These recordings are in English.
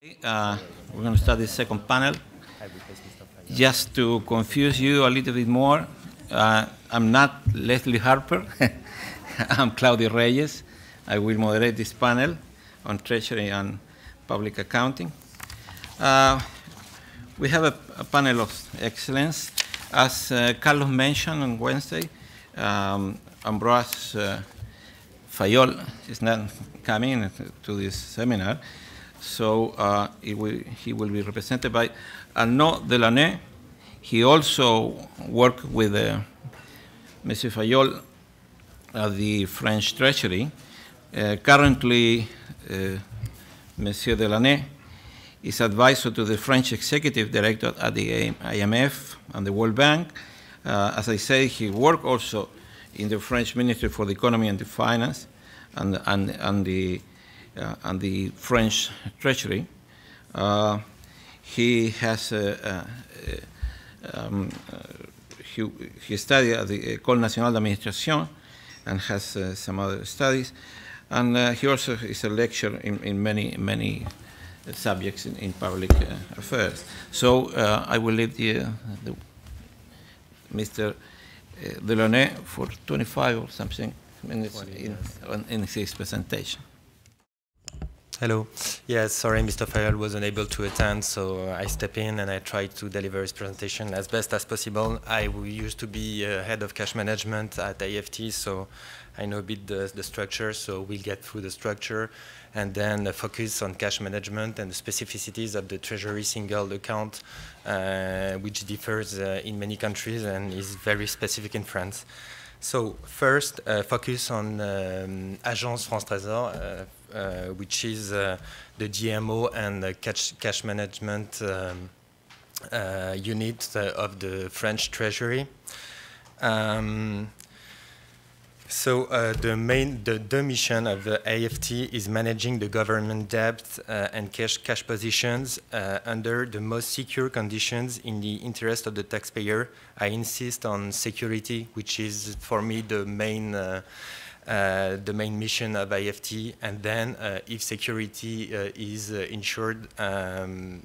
We're going to start the second panel. Just to confuse you a little bit more, I'm not Leslie Harper. I'm Claudio Reyes. I will moderate this panel on Treasury and Public Accounting. We have a panel of excellence. As Carlos mentioned on Wednesday, Ambroise Fayol is not coming to this seminar. So he will be represented by Arnaud Delaunay. He also worked with Monsieur Fayol at the French Treasury. Currently, Monsieur Delaunay is advisor to the French Executive Director at the IMF and the World Bank. As I say, he worked also in the French Ministry for the Economy and the Finance and the French Treasury. He has he studied at the École Nationale d'Administration and has some other studies, and he also is a lecturer in many subjects in public affairs. So I will leave Mr. Delaunay for 25 or something minutes in his presentation. Hello. Yes, sorry, Mr. Fayol was unable to attend, so I step in and I try to deliver his presentation as best as possible. I used to be head of cash management at AFT, so I know a bit the structure, so we'll get through the structure and then focus on cash management and the specificities of the Treasury single account, which differs in many countries and is very specific in France. So first, focus on Agence France Trésor, which is the DMO and the cash management unit of the French Treasury. The mission of the AFT is managing the government debt and cash positions under the most secure conditions in the interest of the taxpayer. I insist on security, which is for me the main mission of AFT, and then if security is ensured,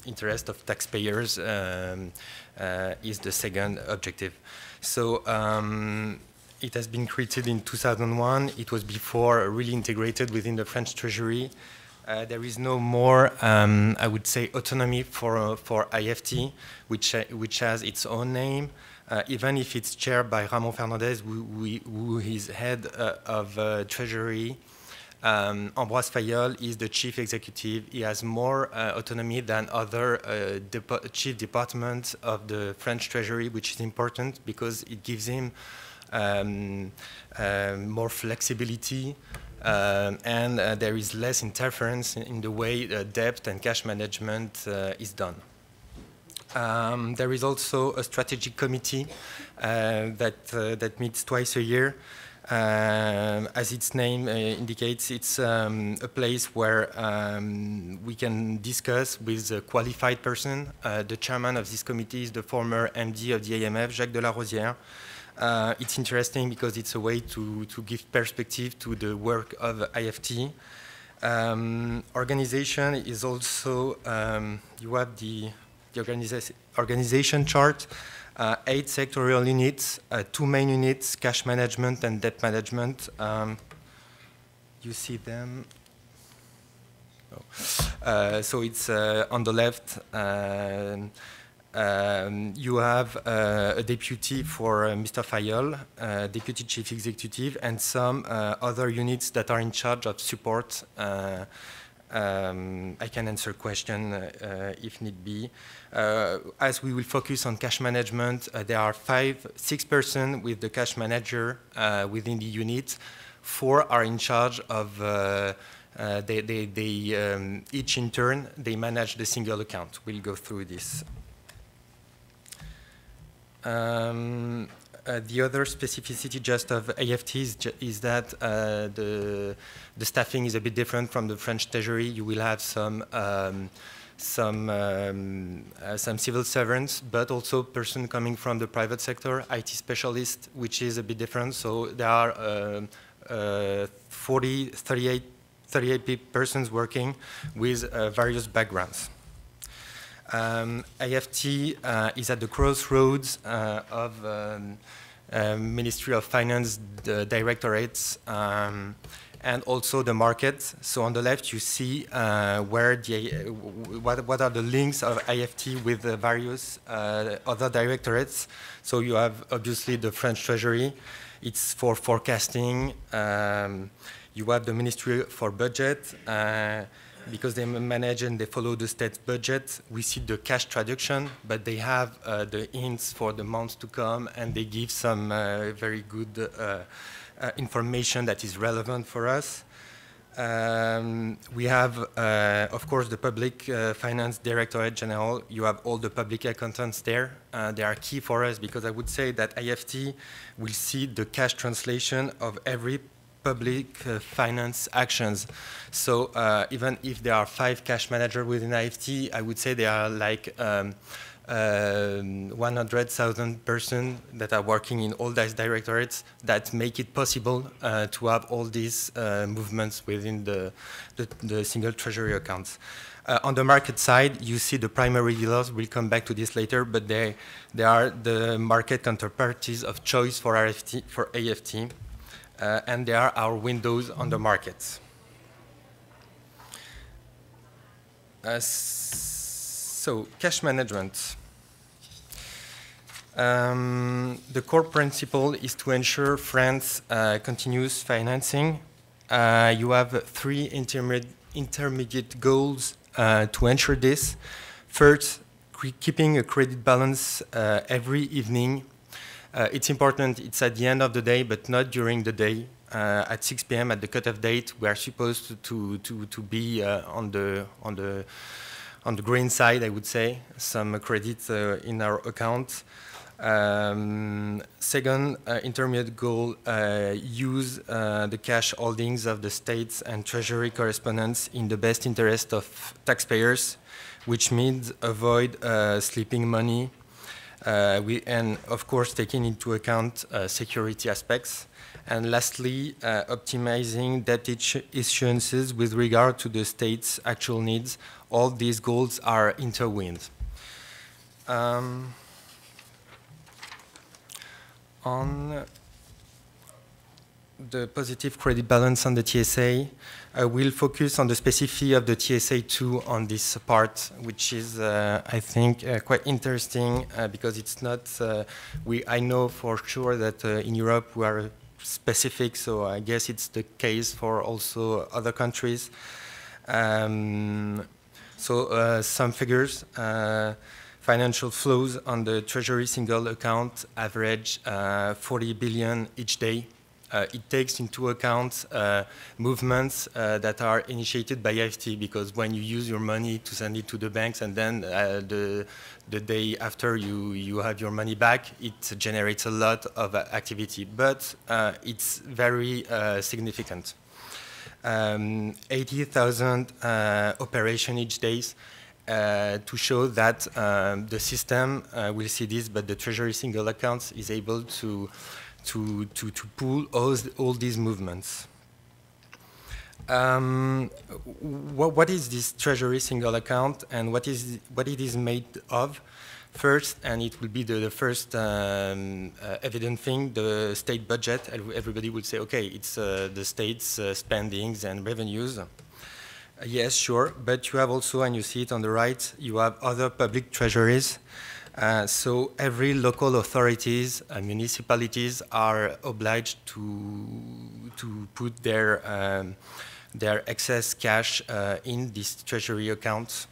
interest of taxpayers is the second objective. So it has been created in 2001. It was before really integrated within the French Treasury. There is no more, I would say, autonomy for IFT, which has its own name. Even if it's chaired by Ramon Fernandez, who is head of Treasury, Ambroise Fayol is the chief executive. He has more autonomy than other chief departments of the French Treasury, which is important because it gives him more flexibility and there is less interference in the way debt and cash management is done. There is also a strategic committee that meets twice a year. As its name indicates, it's a place where we can discuss with a qualified person. The chairman of this committee is the former MD of the IMF, Jacques de la Rosière. It's interesting because it's a way to give perspective to the work of IFT. Organization is also, you have the organization chart, 8 sectorial units, 2 main units, cash management and debt management. You see them. Oh. So it's on the left. You have a deputy for Mr. Fayol, deputy chief executive, and some other units that are in charge of support. I can answer questions if need be. As we will focus on cash management, there are 6 persons with the cash manager within the unit. 4 are in charge of, each in turn, they manage the single account. We'll go through this. The other specificity just of AFT is that the staffing is a bit different from the French Treasury. You will have some civil servants, but also person coming from the private sector, IT specialist, which is a bit different. So there are 38 persons working with various backgrounds. IFT is at the crossroads of Ministry of Finance directorates and also the market. So on the left, you see where what are the links of IFT with the various other directorates. So you have obviously the French Treasury. It's for forecasting. You have the Ministry for Budget. Because they manage and they follow the state's budget, we see the cash traduction, but they have the hints for the months to come, and they give some very good information that is relevant for us. We have, of course, the Public Finance Directorate General. You have all the public accountants there. They are key for us because I would say that IFT will see the cash translation of every public finance actions. So even if there are 5 cash managers within IFT, I would say there are like 100,000 persons that are working in all these directorates that make it possible to have all these movements within the single treasury accounts. On the market side, you see the primary dealers. We'll come back to this later, but they are the market counterparties of choice for AFT. And they are our windows on the markets. So, cash management. The core principle is to ensure France continuous financing. You have 3 intermediate goals to ensure this. First, keeping a credit balance every evening. It's important, it's at the end of the day, but not during the day. At 6 p.m. at the cutoff date, we are supposed to be on the green side, I would say, some credit in our account. Second, intermediate goal, use the cash holdings of the states and treasury correspondents in the best interest of taxpayers, which means avoid sleeping money. And of course, taking into account security aspects. And lastly, optimizing debt issuances with regard to the state's actual needs. All these goals are intertwined. On the positive credit balance on the TSA, I will focus on the specificity of the TSA2 on this part, which is, I think, quite interesting because it's not, I know for sure that in Europe we are specific, so I guess it's the case for also other countries. Some figures. Financial flows on the Treasury single account average 40 billion each day. It takes into account movements that are initiated by IFT, because when you use your money to send it to the banks and then the day after you have your money back, it generates a lot of activity, but it's very significant. 80,000 operation each day to show that the system, we'll see this, but the Treasury single accounts is able to pull all these movements. What is this Treasury single account and what it is made of? First, and it will be the first evident thing, the state budget. Everybody would say, okay, it's the state's spendings and revenues. Yes, sure, but you have also, and you see it on the right, you have other public treasuries. So every local authorities and municipalities are obliged to put their excess cash in these treasury accounts.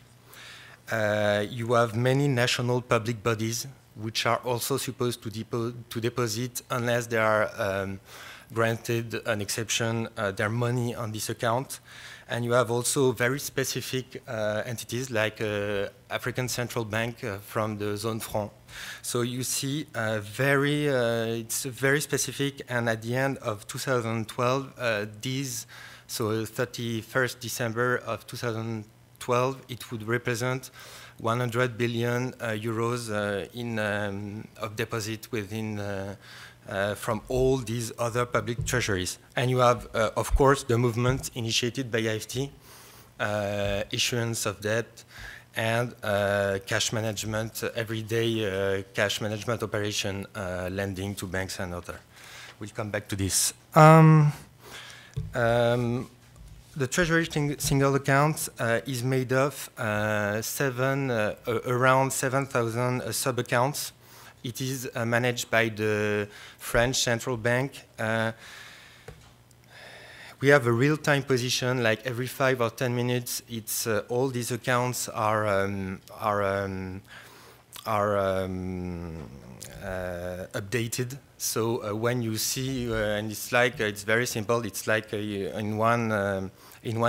You have many national public bodies which are also supposed to deposit, unless they are granted an exception, their money on this account. And you have also very specific entities like African Central Bank from the zone franc. So you see it's very specific, and at the end of 2012, so 31st December of 2012, it would represent 100 billion euros of deposit within from all these other public treasuries. And you have, of course, the movement initiated by IFT, issuance of debt, and cash management, everyday cash management operation, lending to banks and other. We'll come back to this. The Treasury single account is made of around 7,000 sub-accounts. It is managed by the French Central Bank. We have a real-time position, like every 5 or 10 minutes. It's all these accounts are updated. So when you see, and it's like it's very simple. It's like in one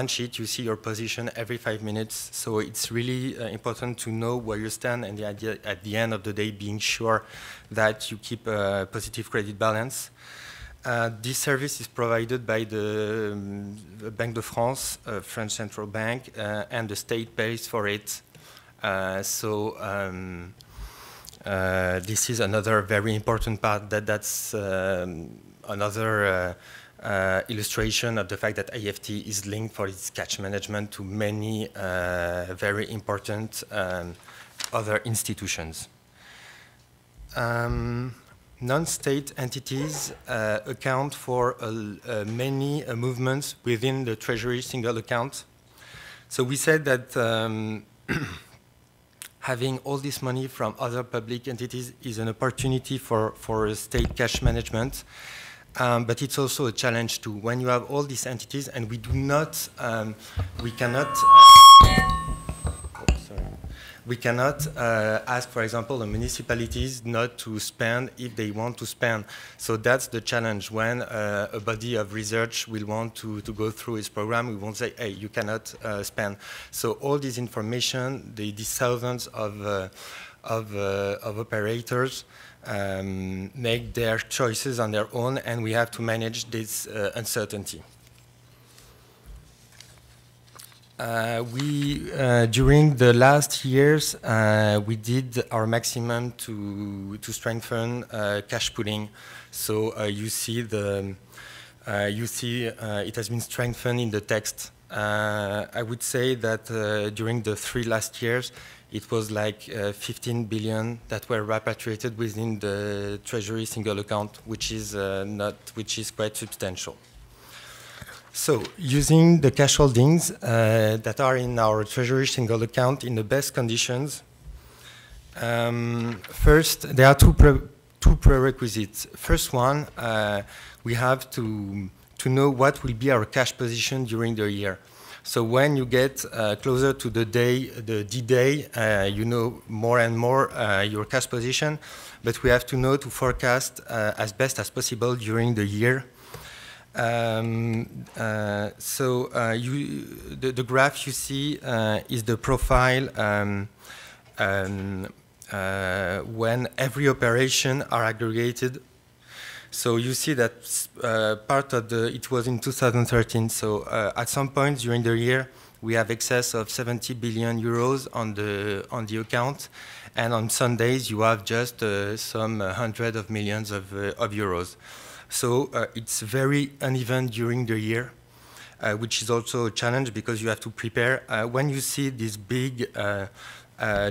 sheet you see your position every 5 minutes. So it's really important to know where you stand, and at the end of the day, being sure that you keep a positive credit balance. This service is provided by the Banque de France, French Central Bank, and the state pays for it. This is another very important part. That's another illustration of the fact that IFT is linked for its cash management to many very important other institutions. Non-state entities account for many movements within the Treasury single account. So we said that having all this money from other public entities is an opportunity for state cash management, but it's also a challenge too. When you have all these entities, and we cannot ask, for example, the municipalities not to spend if they want to spend. So that's the challenge. When a body of research will want to go through its program, we won't say, hey, you cannot spend. So all this information, these thousands of operators make their choices on their own, and we have to manage this uncertainty. During the last years, we did our maximum to strengthen cash pooling. So you see it has been strengthened in the text. I would say that during the 3 last years, it was like 15 billion that were repatriated within the Treasury single account, which is quite substantial. So, using the cash holdings that are in our Treasury single account in the best conditions, first, there are two prerequisites. First one, we have to know what will be our cash position during the year. So when you get closer to the D-Day, you know more and more your cash position, but we have to know to forecast as best as possible during the year. The graph you see is the profile when every operation are aggregated. So you see that part of it was in 2013. So at some point during the year, we have excess of 70 billion euros on the account, and on Sundays you have just some hundred of millions of euros. So it's very uneven during the year, which is also a challenge because you have to prepare. When you see this big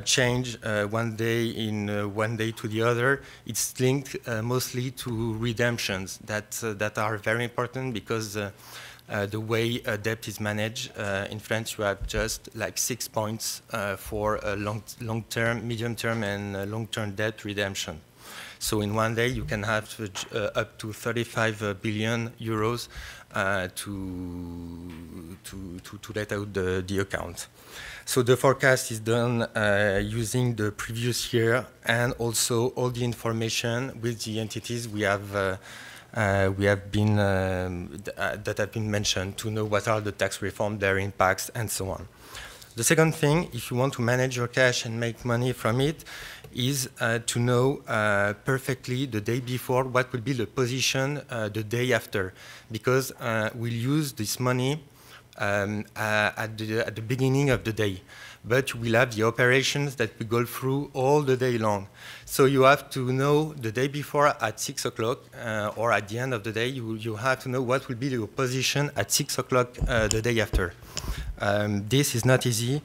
change one day to the other, it's linked mostly to redemptions that are very important because the way debt is managed in France, you have just like 6 points for long-term, medium-term, and long-term debt redemption. So in one day, you can have up to 35 billion euros to let out the account. So the forecast is done using the previous year and also all the information with the entities that have been mentioned to know what are the tax reform, their impacts, and so on. The second thing, if you want to manage your cash and make money from it, is to know perfectly the day before what will be the position the day after, because we'll use this money at the beginning of the day. but you will have the operations that we go through all the day long. So you have to know the day before at 6 o'clock, or at the end of the day, you have to know what will be your position at 6 o'clock the day after. This is not easy,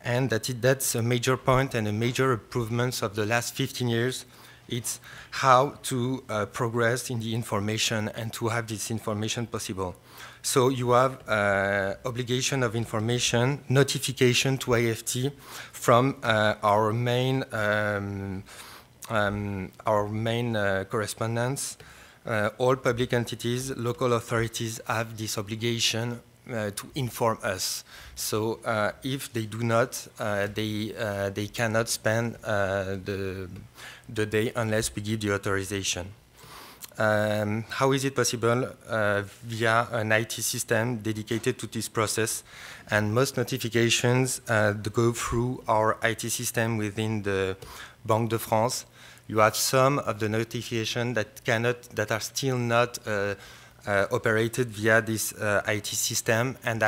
and that's a major point and a major improvement of the last 15 years. It's how to progress in the information and to have this information possible. So you have obligation of information, notification to AFT from our main correspondents. All public entities, local authorities have this obligation to inform us. So if they do not, they cannot spend the day unless we give the authorization. How is it possible? Via an IT system dedicated to this process, and most notifications go through our IT system within the Banque de France. You have some of the notifications that are still not operated via this IT system and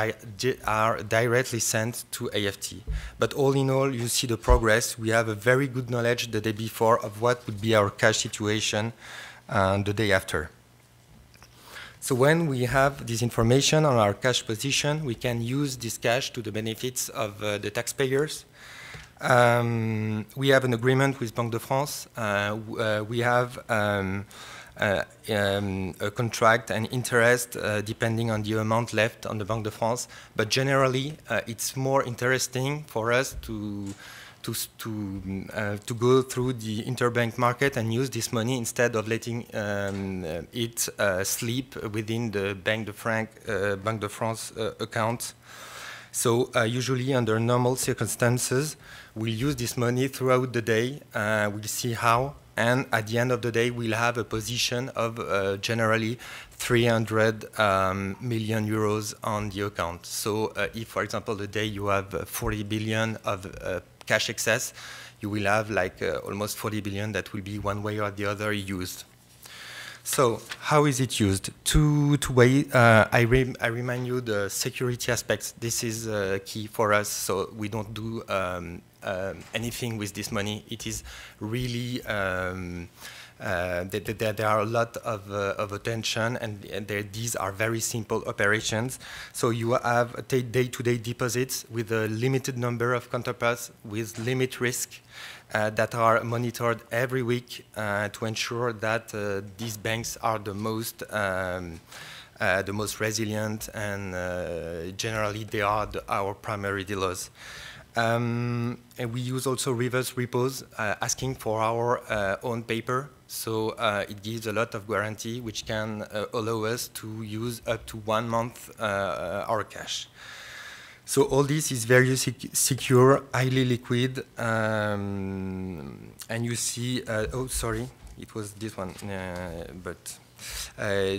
are directly sent to AFT. But all in all, you see the progress. We have a very good knowledge the day before of what would be our cash situation the day after. So when we have this information on our cash position, we can use this cash to the benefits of the taxpayers. We have an agreement with Banque de France. We have a contract and interest depending on the amount left on the Banque de France. But generally, it's more interesting for us to go through the interbank market and use this money instead of letting it sleep within the Banque de France account. So usually under normal circumstances, we'll use this money throughout the day. We'll see how. And at the end of the day, we'll have a position of generally 300 million euros on the account. So if, for example, the day you have 40 billion of cash excess, you will have like almost 40 billion that will be one way or the other used. So how is it used? Two ways. I remind you the security aspects. This is key for us, so we don't do anything with this money. It is really, there are a lot of attention, and these are very simple operations. So you have day-to-day deposits with a limited number of counterparts with limit risk that are monitored every week to ensure that these banks are the most resilient, and generally they are our primary dealers. And we use also reverse repos, asking for our own paper. So it gives a lot of guarantee, which can allow us to use up to 1 month our cash. So all this is very secure, highly liquid, and you see, oh, sorry, it was this one,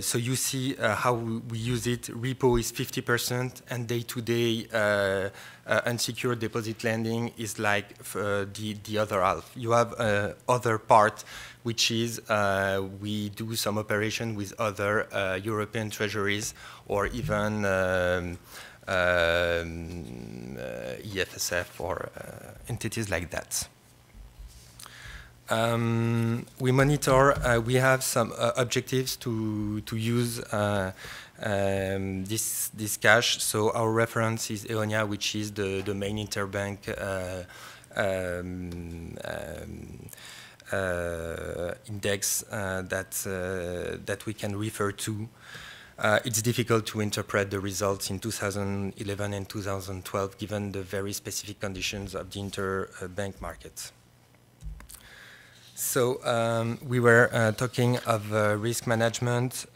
so you see how we use it. Repo is 50%, and day-to-day unsecured deposit lending is like the other half. You have other part, which is we do some operation with other European treasuries or even EFSF or entities like that. We monitor, we have some objectives to use this cash. So our reference is EONIA, which is the main interbank index that we can refer to. It's difficult to interpret the results in 2011 and 2012 given the very specific conditions of the interbank market. So we were talking of risk management.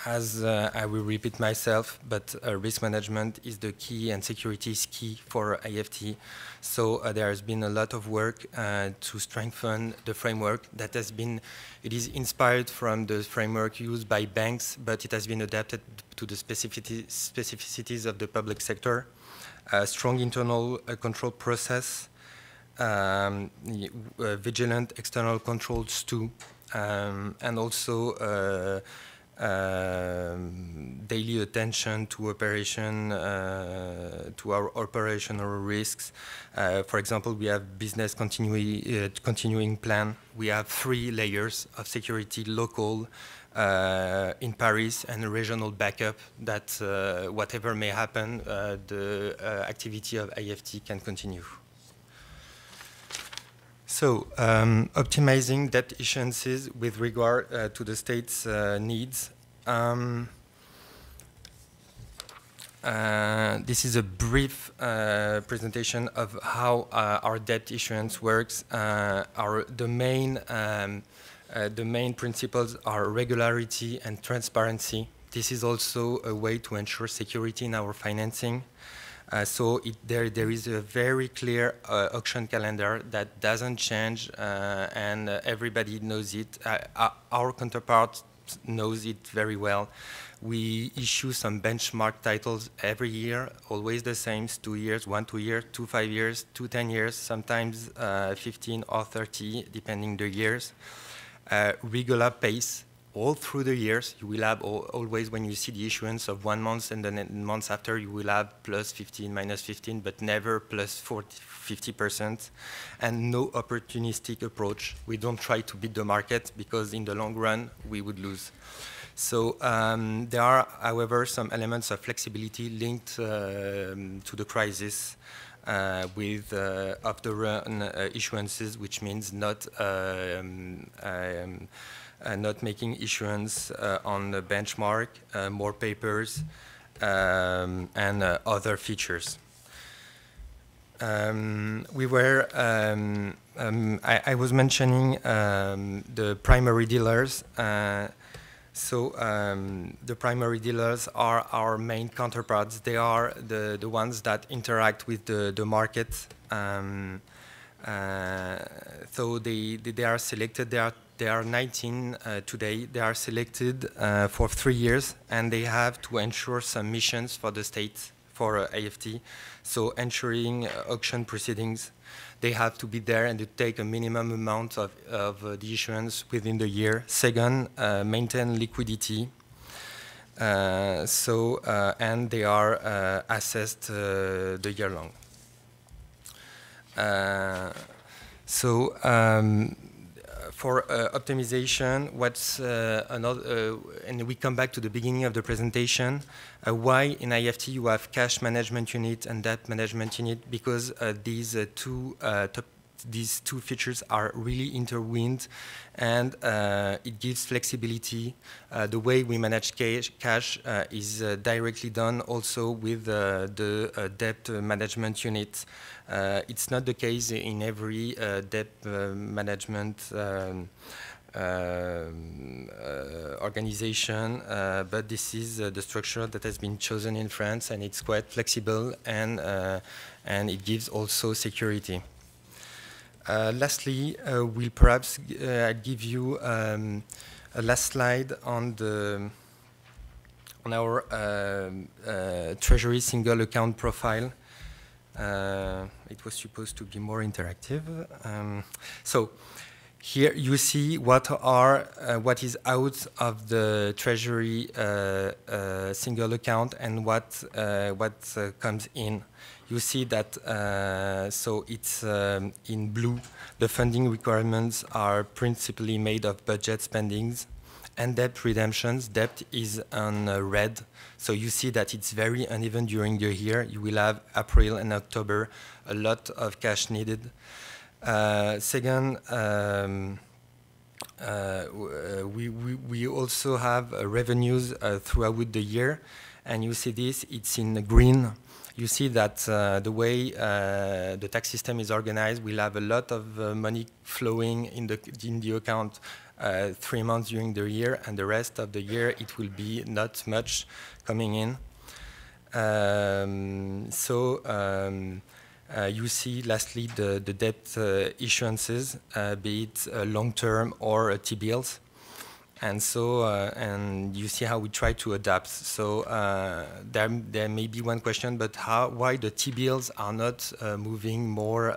As I will repeat myself, but risk management is the key and security is key for AFT. So there has been a lot of work to strengthen the framework that has been, it is inspired from the framework used by banks, but it has been adapted to the specificities of the public sector. A strong internal control process, vigilant external controls too, and also daily attention to to our operational risks. For example, we have business continuing plan. We have 3 layers of security: local, in Paris, and a regional backup that whatever may happen, the activity of AFT can continue. So, optimizing debt issuances with regard to the state's needs. This is a brief presentation of how our debt issuance works. The main principles are regularity and transparency. This is also a way to ensure security in our financing. So there is a very clear auction calendar that doesn't change, and everybody knows it. Our counterpart knows it very well. We issue some benchmark titles every year, always the same: 2 years, 1 2 years, 2 5 years, 2 10 years, sometimes 15 or 30, depending the years. Regular pace all through the years. You will have always, when you see the issuance of 1 month and then months after, you will have plus 15, minus 15, but never plus 40, 50%. And no opportunistic approach. We don't try to beat the market, because in the long run, we would lose. So there are, however, some elements of flexibility linked to the crisis, with off-the-run issuances, which means not making issuance on the benchmark, more papers, and other features. I was mentioning the primary dealers. The primary dealers are our main counterparts. They are the ones that interact with the market. So they are selected. There are 19 today. They are selected for 3 years, and they have to ensure some missions for the state, for AFT. So ensuring auction proceedings, they have to be there and to take a minimum amount of the issuance within the year. Second, maintain liquidity. And they are assessed the year long. For optimization, what's another, and we come back to the beginning of the presentation, why in IFT you have cash management unit and debt management unit? Because these two features are really intertwined, and it gives flexibility. The way we manage cash is directly done also with the debt management unit. It's not the case in every debt management organization, but this is the structure that has been chosen in France, and it's quite flexible, and it gives also security. Lastly, we'll perhaps give you a last slide on our treasury single account profile. It was supposed to be more interactive. So here you see what is out of the treasury single account and what comes in. You see that so it's in blue. The funding requirements are principally made of budget spendings and debt redemptions. Debt is on red. So you see that it's very uneven during the year. You will have April and October, a lot of cash needed. Second, we also have revenues throughout the year, and you see this, it's in green. You see that the way the tax system is organized, we'll have a lot of money flowing in the account 3 months during the year, and the rest of the year it will be not much coming in. You see, lastly, the debt issuances, be it long-term or T-bills. And so, and you see how we try to adapt. So there may be one question, but why the T-bills are not moving more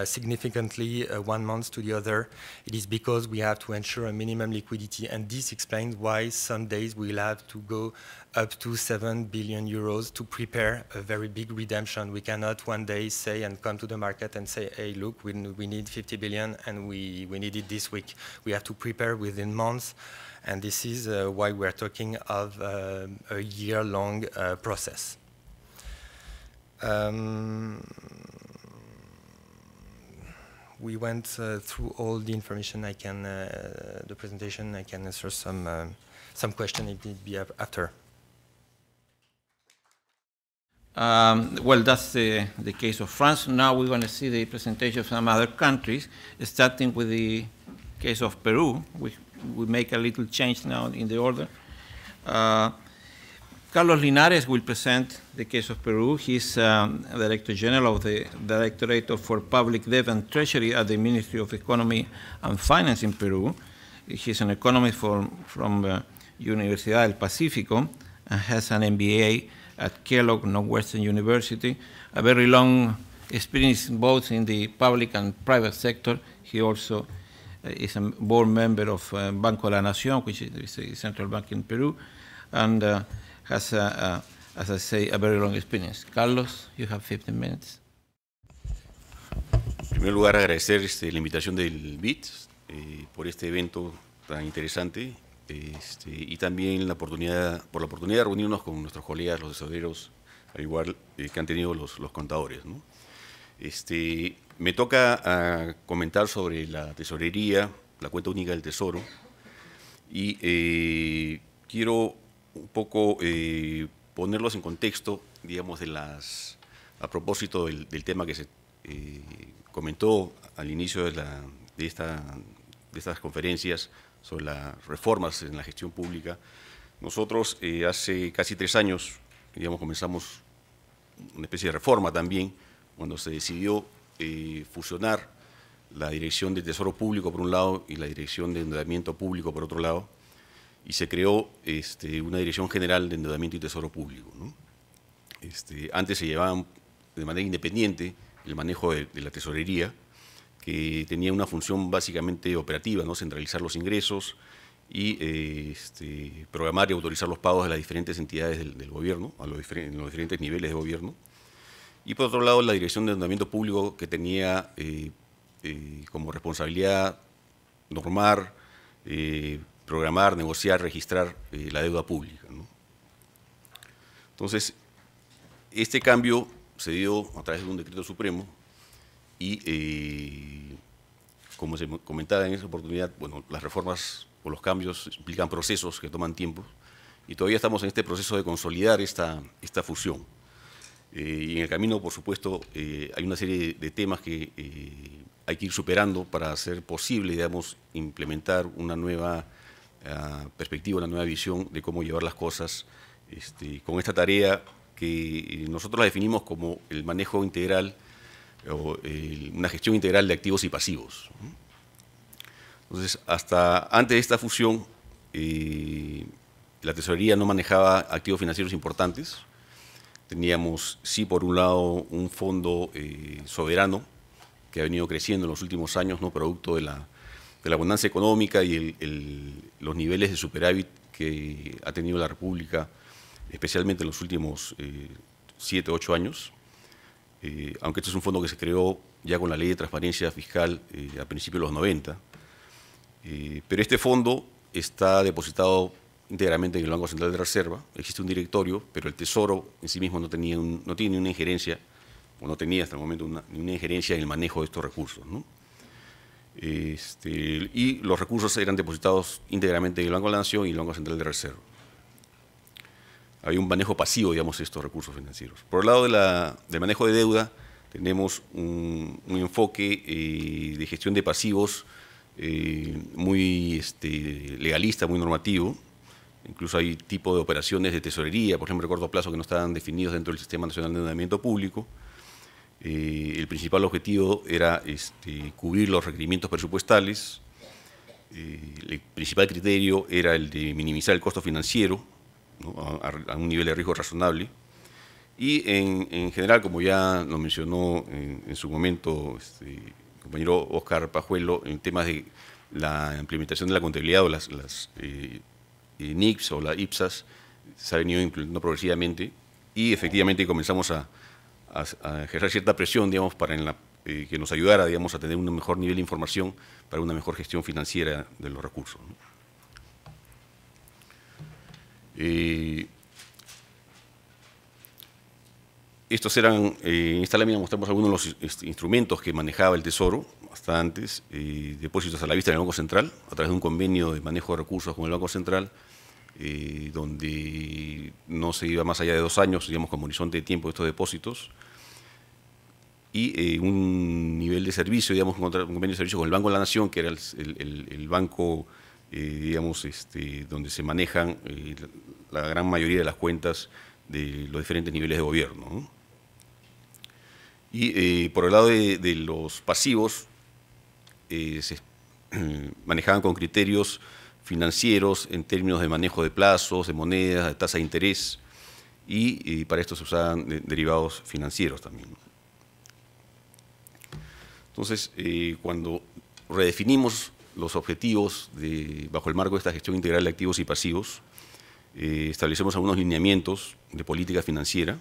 significantly 1 month to the other, it is because we have to ensure a minimum liquidity, and this explains why some days we'll have to go up to 7 billion euros to prepare a very big redemption. We cannot one day say and come to the market and say, hey, look, we need 50 billion and we need it this week. We have to prepare within months, and this is why we're talking of a year-long process. We went through all the information. I can, the presentation. I can answer some question if need be after. Well, that's the case of France. Now we're going to see the presentation of some other countries, starting with the case of Peru. We make a little change now in the order. Carlos Linares will present the case of Peru. He's Director General of the Directorate for Public Debt and Treasury at the Ministry of Economy and Finance in Peru. He's an economist from Universidad del Pacífico and has an MBA at Kellogg Northwestern University, a very long experience both in the public and private sector. He also is a board member of Banco de la Nación, which is a central bank in Peru, and has, as I say, a very long experience. Carlos, you have 15 minutes. En primer lugar, agradecer la invitación del BIT por este evento tan interesante y también por la oportunidad de reunirnos con nuestros colegas, los tesoreros, al igual que han tenido los contadores, ¿no? Me toca comentar sobre la tesorería, la cuenta única del Tesoro, y quiero un poco ponerlos en contexto, digamos, a propósito del tema que se comentó al inicio de estas conferencias sobre las reformas en la gestión pública. Nosotros hace casi 3 años, digamos, comenzamos una especie de reforma también, cuando se decidió fusionar la Dirección de Tesoro Público por un lado y la Dirección de Endeudamiento Público por otro lado, y se creó una Dirección General de Endeudamiento y Tesoro Público, ¿no? Antes se llevaban de manera independiente el manejo de la tesorería, que tenía una función básicamente operativa, ¿no? Centralizar los ingresos y programar y autorizar los pagos de las diferentes entidades del gobierno, en los diferentes niveles de gobierno. Y por otro lado, la Dirección de Endeudamiento Público, que tenía como responsabilidad normar, programar, negociar, registrar la deuda pública, ¿no? Entonces, este cambio se dio a través de un decreto supremo y, como se comentaba en esa oportunidad, bueno, las reformas o los cambios implican procesos que toman tiempo y todavía estamos en este proceso de consolidar esta fusión. Y en el camino, por supuesto, hay una serie de temas que hay que ir superando para hacer posible, digamos, implementar una nueva perspectiva, una nueva visión de cómo llevar las cosas con esta tarea que nosotros la definimos como el manejo integral o una gestión integral de activos y pasivos. Entonces, hasta antes de esta fusión, la tesorería no manejaba activos financieros importantes. Teníamos, sí, por un lado, un fondo soberano que ha venido creciendo en los últimos años, ¿no? Producto de la abundancia económica y los niveles de superávit que ha tenido la República, especialmente en los últimos 7 u 8 años, aunque este es un fondo que se creó ya con la Ley de Transparencia Fiscal a principios de los 90, pero este fondo está depositado íntegramente en el Banco Central de Reserva. Existe un directorio, pero el Tesoro en sí mismo no tiene una injerencia, o no tenía hasta el momento ni una injerencia en el manejo de estos recursos, ¿no? Y los recursos eran depositados íntegramente en el Banco de la Nación y el Banco Central de Reserva. Había un manejo pasivo, digamos, de estos recursos financieros. Por el lado del manejo de deuda, tenemos un enfoque de gestión de pasivos muy legalista, muy normativo. Incluso hay tipos de operaciones de tesorería, por ejemplo, de corto plazo, que no estaban definidos dentro del Sistema Nacional de Endeudamiento Público. El principal objetivo era cubrir los requerimientos presupuestales. El principal criterio era el de minimizar el costo financiero, ¿no? a un nivel de riesgo razonable. Y en general, como ya lo mencionó en su momento el compañero Oscar Pajuelo, en temas de la implementación de la contabilidad o las NICs o las IPSAS, se ha venido implementando progresivamente y efectivamente comenzamos a ejercer cierta presión, digamos, para que nos ayudara, digamos, a tener un mejor nivel de información para una mejor gestión financiera de los recursos, ¿no? Estos eran, en esta lámina mostramos algunos de los instrumentos que manejaba el Tesoro hasta antes, depósitos a la vista en el Banco Central, a través de un convenio de manejo de recursos con el Banco Central, donde no se iba más allá de 2 años, digamos, como horizonte de tiempo de estos depósitos, y un nivel de servicio, digamos, un convenio de servicio con el Banco de la Nación, que era el banco, digamos, donde se manejan la gran mayoría de las cuentas de los diferentes niveles de gobierno, ¿no? Y por el lado de los pasivos, se manejaban con criterios financieros en términos de manejo de plazos, de monedas, de tasa de interés, y para esto se usaban derivados financieros también. Entonces, cuando redefinimos los objetivos bajo el marco de esta gestión integral de activos y pasivos, establecemos algunos lineamientos de política financiera.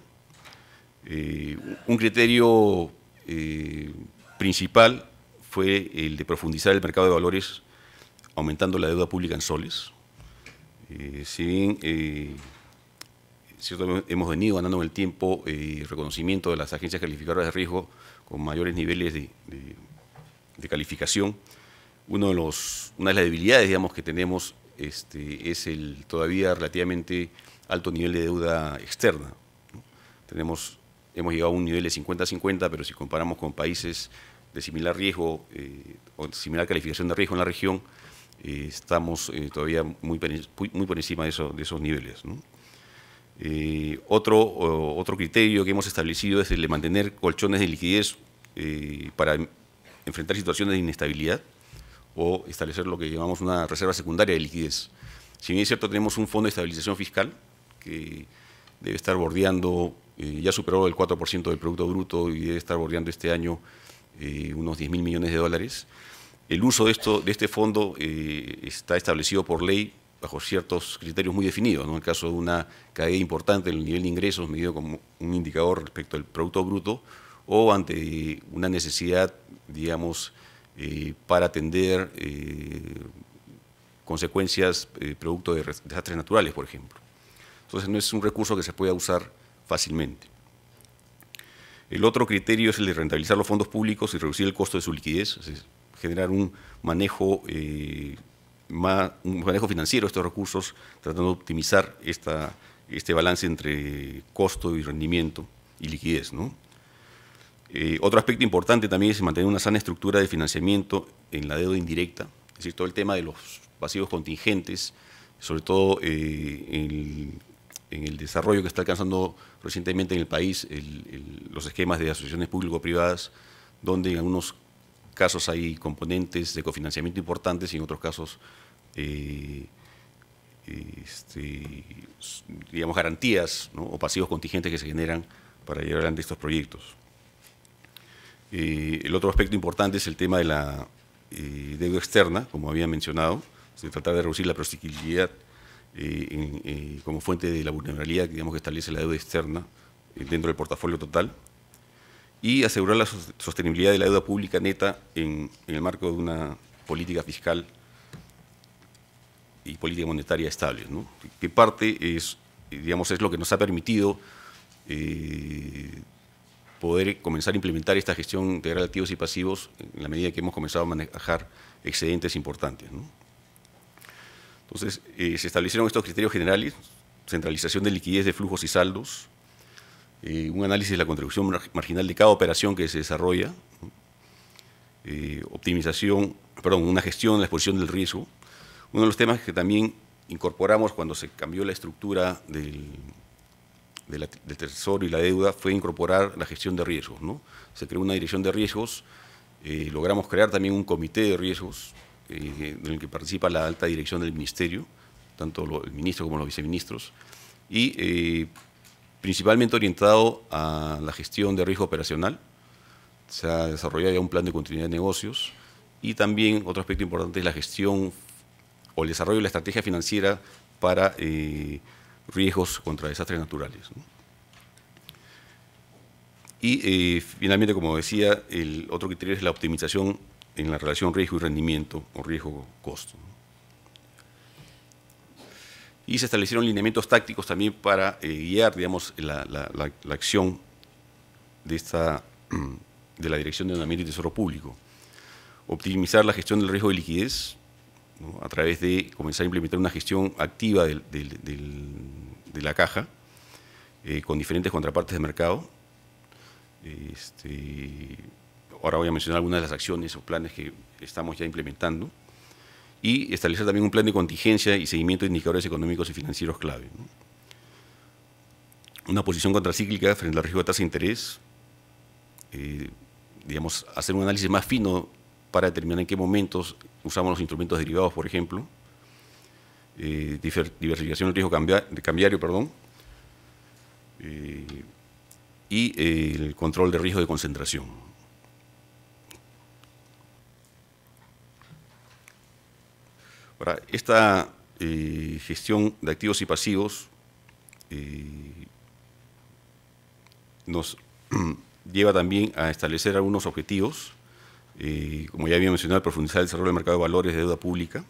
Un criterio principal fue el de profundizar el mercado de valores aumentando la deuda pública en soles. Si bien cierto, hemos venido ganando en el tiempo reconocimiento de las agencias calificadoras de riesgo con mayores niveles de calificación, una de las debilidades, digamos, que tenemos es el todavía relativamente alto nivel de deuda externa, ¿no? Hemos llegado a un nivel de 50-50, pero si comparamos con países de similar riesgo o similar calificación de riesgo en la región, estamos todavía muy por encima de esos niveles, ¿no? Otro criterio que hemos establecido es el de mantener colchones de liquidez para enfrentar situaciones de inestabilidad o establecer lo que llamamos una reserva secundaria de liquidez. Si bien es cierto, tenemos un fondo de estabilización fiscal que debe estar bordeando, ya superó el 4% del Producto Bruto y debe estar bordeando este año unos 10.000 millones de dólares. El uso de este fondo está establecido por ley bajo ciertos criterios muy definidos, ¿no? En el caso de una caída importante en el nivel de ingresos medido como un indicador respecto al Producto Bruto o ante una necesidad, digamos, para atender consecuencias producto de desastres naturales, por ejemplo. Entonces no es un recurso que se pueda usar fácilmente. El otro criterio es el de rentabilizar los fondos públicos y reducir el costo de su liquidez, es decir, generar un manejo financiero de estos recursos, tratando de optimizar este balance entre costo y rendimiento y liquidez, ¿no? Otro aspecto importante también es mantener una sana estructura de financiamiento en la deuda indirecta, es decir, todo el tema de los pasivos contingentes, sobre todo en el desarrollo que está alcanzando recientemente en el país los esquemas de asociaciones público-privadas, donde en algunos casos hay componentes de cofinanciamiento importantes y en otros casos, digamos, garantías, ¿no? O pasivos contingentes que se generan para llevar adelante estos proyectos. El otro aspecto importante es el tema de la deuda externa, como había mencionado, de tratar de reducir la prociclicidad como fuente de la vulnerabilidad, digamos, que establece la deuda externa dentro del portafolio total, y asegurar la sostenibilidad de la deuda pública neta en el marco de una política fiscal y política monetaria estable, ¿no? Que parte es, digamos, es lo que nos ha permitido poder comenzar a implementar esta gestión integral de activos y pasivos en la medida que hemos comenzado a manejar excedentes importantes, ¿no? Entonces, se establecieron estos criterios generales: centralización de liquidez de flujos y saldos, un análisis de la contribución marginal de cada operación que se desarrolla, una gestión de la exposición del riesgo. Uno de los temas que también incorporamos cuando se cambió la estructura del Tesoro y la deuda fue incorporar la gestión de riesgos, ¿no? Se creó una dirección de riesgos, logramos crear también un comité de riesgos en el que participa la alta dirección del ministerio, tanto el ministro como los viceministros, y principalmente orientado a la gestión de riesgo operacional. Se ha desarrollado ya un plan de continuidad de negocios y también otro aspecto importante es la gestión o el desarrollo de la estrategia financiera para riesgos contra desastres naturales, ¿no? Y finalmente, como decía, el otro criterio es la optimización en la relación riesgo y rendimiento o riesgo-costo, ¿no? Y se establecieron lineamientos tácticos también para guiar, digamos, la acción de la Dirección de Ordenamiento y Tesoro Público. Optimizar la gestión del riesgo de liquidez, ¿no? A través de comenzar a implementar una gestión activa de la caja con diferentes contrapartes de mercado. Ahora voy a mencionar algunas de las acciones o planes que estamos ya implementando. Y establecer también un plan de contingencia y seguimiento de indicadores económicos y financieros clave, ¿no? Una posición contracíclica frente al riesgo de tasa de interés, digamos, hacer un análisis más fino para determinar en qué momentos usamos los instrumentos derivados, por ejemplo, diversificación del riesgo cambiario, perdón, y el control de riesgo de concentración. Ahora, esta gestión de activos y pasivos nos lleva también a establecer algunos objetivos, como ya había mencionado, profundizar el desarrollo del mercado de valores de deuda pública.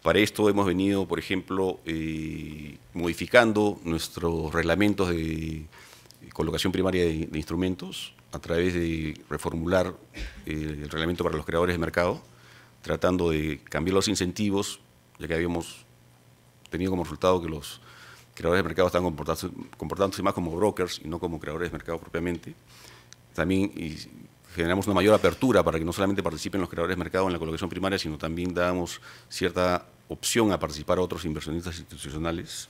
Para esto hemos venido, por ejemplo, modificando nuestros reglamentos de colocación primaria de instrumentos a través de reformular el reglamento para los creadores de mercado, tratando de cambiar los incentivos, ya que habíamos tenido como resultado que los creadores de mercado están comportándose más como brokers y no como creadores de mercado propiamente. También generamos una mayor apertura para que no solamente participen los creadores de mercado en la colocación primaria, sino también damos cierta opción a participar a otros inversionistas institucionales.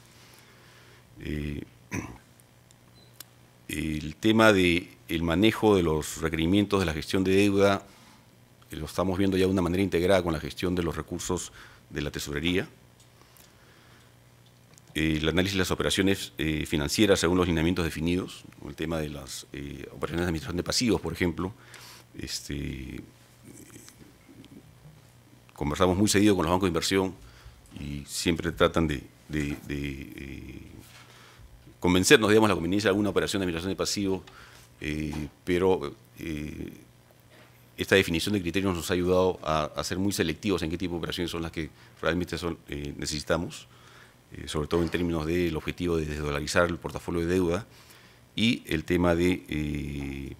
El tema del manejo de los requerimientos de la gestión de deuda lo estamos viendo ya de una manera integrada con la gestión de los recursos de la Tesorería. El análisis de las operaciones financieras según los lineamientos definidos, el tema de las operaciones de administración de pasivos, por ejemplo. Conversamos muy seguido con los bancos de inversión y siempre tratan de convencernos, digamos, la conveniencia de alguna operación de administración de pasivos, pero esta definición de criterios nos ha ayudado a ser muy selectivos en qué tipo de operaciones son las que realmente necesitamos, sobre todo en términos del objetivo de desdolarizar el portafolio de deuda y el tema de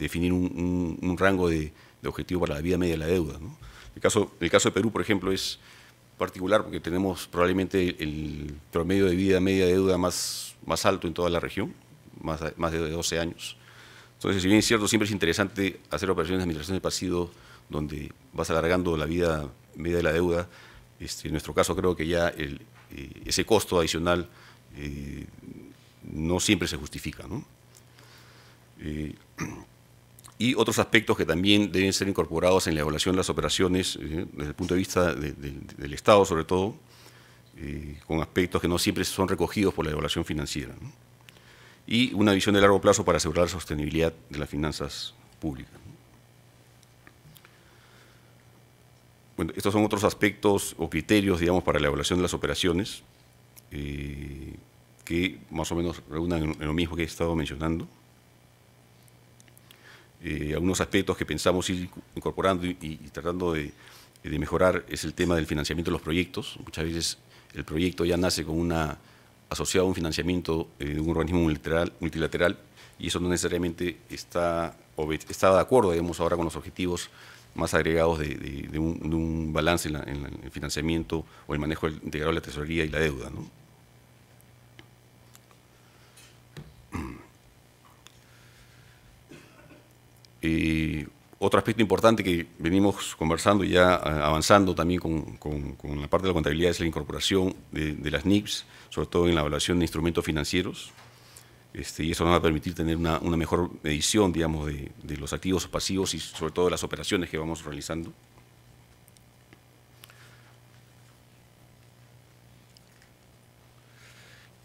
definir un rango de objetivo para la vida media de la deuda, ¿no? El caso de Perú, por ejemplo, es particular porque tenemos probablemente el promedio de vida media de deuda más alto en toda la región, más de 12 años. Entonces, si bien es cierto, siempre es interesante hacer operaciones de administración de pasivos donde vas alargando la vida media de la deuda. En nuestro caso creo que ya ese costo adicional no siempre se justifica, ¿no? Y otros aspectos que también deben ser incorporados en la evaluación de las operaciones desde el punto de vista del Estado, sobre todo, con aspectos que no siempre son recogidos por la evaluación financiera, ¿no? Y una visión de largo plazo para asegurar la sostenibilidad de las finanzas públicas. Bueno, estos son otros aspectos o criterios, digamos, para la evaluación de las operaciones, que más o menos reúnan en lo mismo que he estado mencionando. Algunos aspectos que pensamos ir incorporando y tratando de mejorar es el tema del financiamiento de los proyectos. Muchas veces el proyecto ya nace con asociado a un financiamiento de un organismo multilateral y eso no necesariamente está de acuerdo, digamos, ahora con los objetivos más agregados de un balance en el financiamiento o el manejo integral de la tesorería y la deuda, ¿no? Otro aspecto importante que venimos conversando y ya avanzando también con la parte de la contabilidad es la incorporación de las NIPs, sobre todo en la evaluación de instrumentos financieros, y eso nos va a permitir tener una mejor medición, digamos, de los activos pasivos y sobre todo de las operaciones que vamos realizando.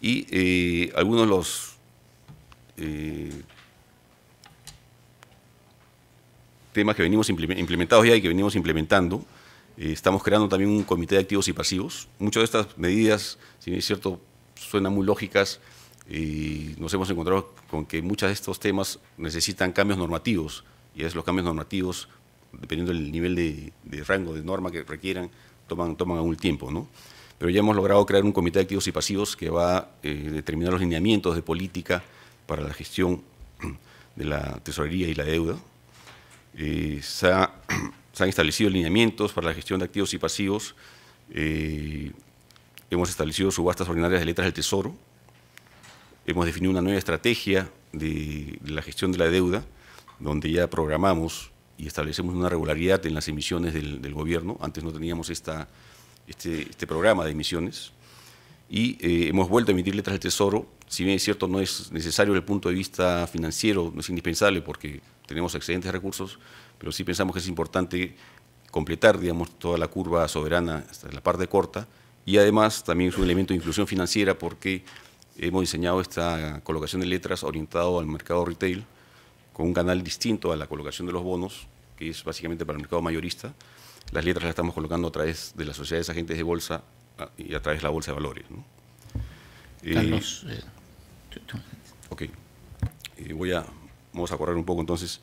Y algunos de los temas que venimos implementados ya y que venimos implementando, estamos creando también un comité de activos y pasivos. Muchas de estas medidas, si bien es cierto, suenan muy lógicas, nos hemos encontrado con que muchos de estos temas necesitan cambios normativos, y a veces los cambios normativos, dependiendo del nivel de rango de norma que requieran, toman algún tiempo, ¿no? Pero ya hemos logrado crear un comité de activos y pasivos que va a determinar los lineamientos de política para la gestión de la tesorería y la deuda. Se han establecido lineamientos para la gestión de activos y pasivos. Hemos establecido subastas ordinarias de letras del Tesoro. Hemos definido una nueva estrategia de la gestión de la deuda, donde ya programamos y establecemos una regularidad en las emisiones del gobierno. Antes no teníamos este programa de emisiones. Y hemos vuelto a emitir letras del Tesoro. Si bien es cierto, no es necesario desde el punto de vista financiero, no es indispensable porque tenemos excedentes de recursos, pero sí pensamos que es importante completar, digamos, toda la curva soberana hasta la parte corta, y además también es un elemento de inclusión financiera porque hemos diseñado esta colocación de letras orientado al mercado retail con un canal distinto a la colocación de los bonos, que es básicamente para el mercado mayorista. Las letras las estamos colocando a través de las sociedades agentes de bolsa y a través de la bolsa de valores, ¿no? Carlos, Ok, vamos a correr un poco entonces.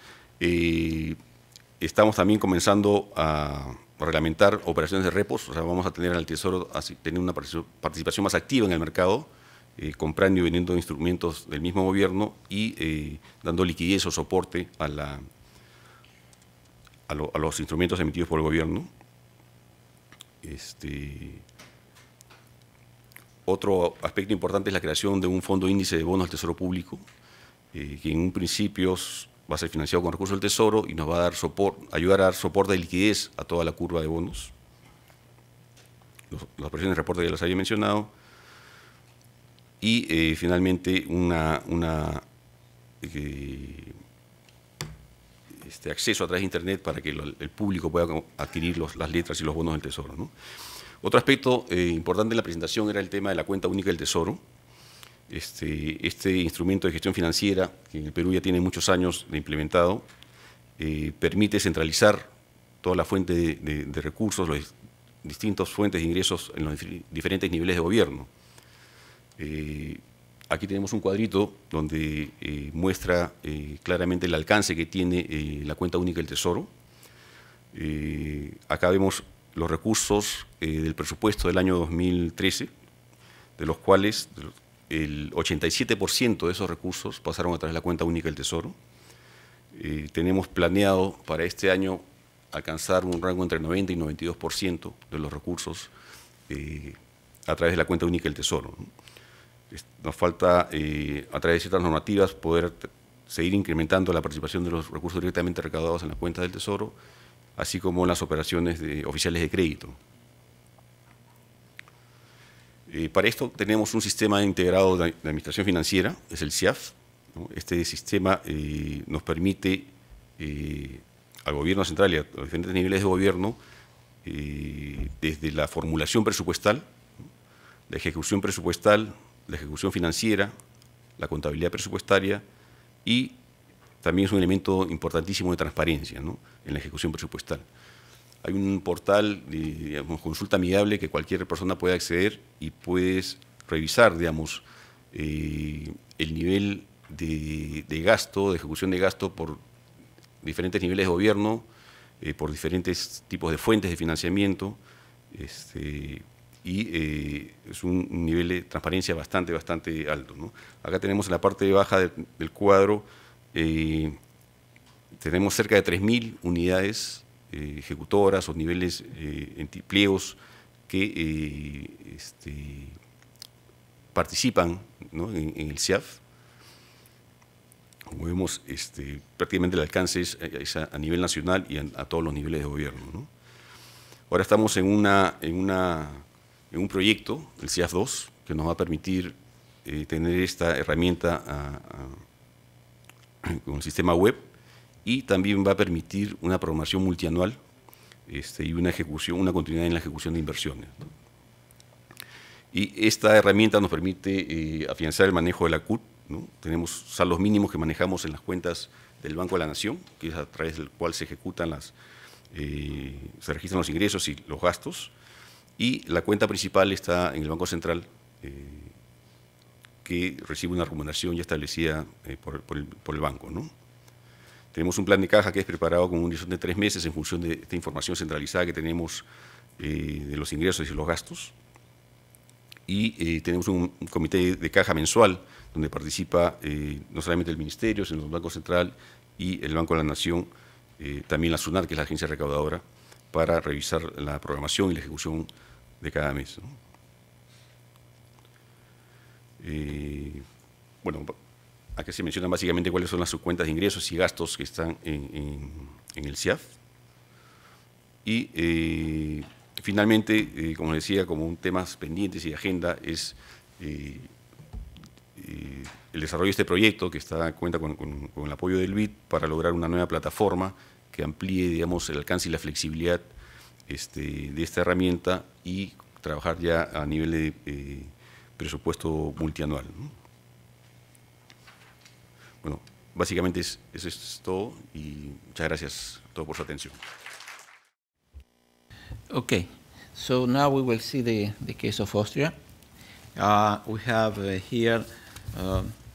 Estamos también comenzando a reglamentar operaciones de repos, o sea, vamos a tener al Tesoro tener una participación más activa en el mercado, comprando y vendiendo instrumentos del mismo gobierno y dando liquidez o soporte a los instrumentos emitidos por el gobierno. Otro aspecto importante es la creación de un fondo índice de bonos del Tesoro Público, que en un principio va a ser financiado con recursos del Tesoro y nos va a dar ayudar a dar soporte de liquidez a toda la curva de bonos. Las operaciones de reporte ya las había mencionado. Y finalmente acceso a través de Internet para que el público pueda adquirir las letras y los bonos del Tesoro, ¿no? Otro aspecto importante en la presentación era el tema de la cuenta única del Tesoro. Este instrumento de gestión financiera, que en el Perú ya tiene muchos años de implementado, permite centralizar toda la fuente de recursos, las distintas fuentes de ingresos en los diferentes niveles de gobierno. Aquí tenemos un cuadrito donde muestra claramente el alcance que tiene la cuenta única del Tesoro. Acá vemos los recursos del presupuesto del año 2013, de los cuales el 87% de esos recursos pasaron a través de la cuenta única del Tesoro. Tenemos planeado para este año alcanzar un rango entre 90 y 92% de los recursos a través de la cuenta única del Tesoro, ¿no? Nos falta, a través de ciertas normativas, poder seguir incrementando la participación de los recursos directamente recaudados en la cuenta del Tesoro, así como en las operaciones oficiales de crédito. Para esto tenemos un sistema integrado de administración financiera, es el SIAF, ¿no? Este sistema nos permite al gobierno central y a los diferentes niveles de gobierno, desde la formulación presupuestal, la ejecución presupuestal, la ejecución financiera, la contabilidad presupuestaria, y también es un elemento importantísimo de transparencia, ¿no?, en la ejecución presupuestal. Hay un portal de consulta amigable que cualquier persona puede acceder y puedes revisar, digamos, el nivel de gasto, de ejecución de gasto por diferentes niveles de gobierno, por diferentes tipos de fuentes de financiamiento, y es un nivel de transparencia bastante alto, ¿no? Acá tenemos en la parte baja del cuadro, tenemos cerca de 3.000 unidades ejecutoras o niveles en pliegos que participan, ¿no?, en el SIAF. Como vemos, prácticamente el alcance es a nivel nacional y a todos los niveles de gobierno, ¿no? Ahora estamos en un proyecto, el SIAF 2, que nos va a permitir tener esta herramienta con el sistema web, y también va a permitir una programación multianual y una continuidad en la ejecución de inversiones, ¿no? Y esta herramienta nos permite afianzar el manejo de la CUT, ¿no? Tenemos saldos mínimos que manejamos en las cuentas del Banco de la Nación, que es a través del cual se ejecutan se registran los ingresos y los gastos, y la cuenta principal está en el Banco Central, que recibe una remuneración ya establecida por el banco, ¿no? Tenemos un plan de caja que es preparado con un horizonte de 3 meses en función de esta información centralizada que tenemos de los ingresos y los gastos. Y tenemos un comité de caja mensual donde participa no solamente el Ministerio, sino el Banco Central y el Banco de la Nación, también la SUNAT, que es la agencia recaudadora, para revisar la programación y la ejecución de cada mes, ¿no? Bueno, aquí se mencionan básicamente cuáles son las subcuentas de ingresos y gastos que están en el CIAF. Y finalmente, como decía, como un tema pendientes y de agenda es el desarrollo de este proyecto que cuenta con el apoyo del BID para lograr una nueva plataforma que amplíe, digamos, el alcance y la flexibilidad de esta herramienta y trabajar ya a nivel de presupuesto multianual, ¿no? Bueno, básicamente eso es todo y muchas gracias a todos por su atención. Okay, so now we will see the case of Austria. We have here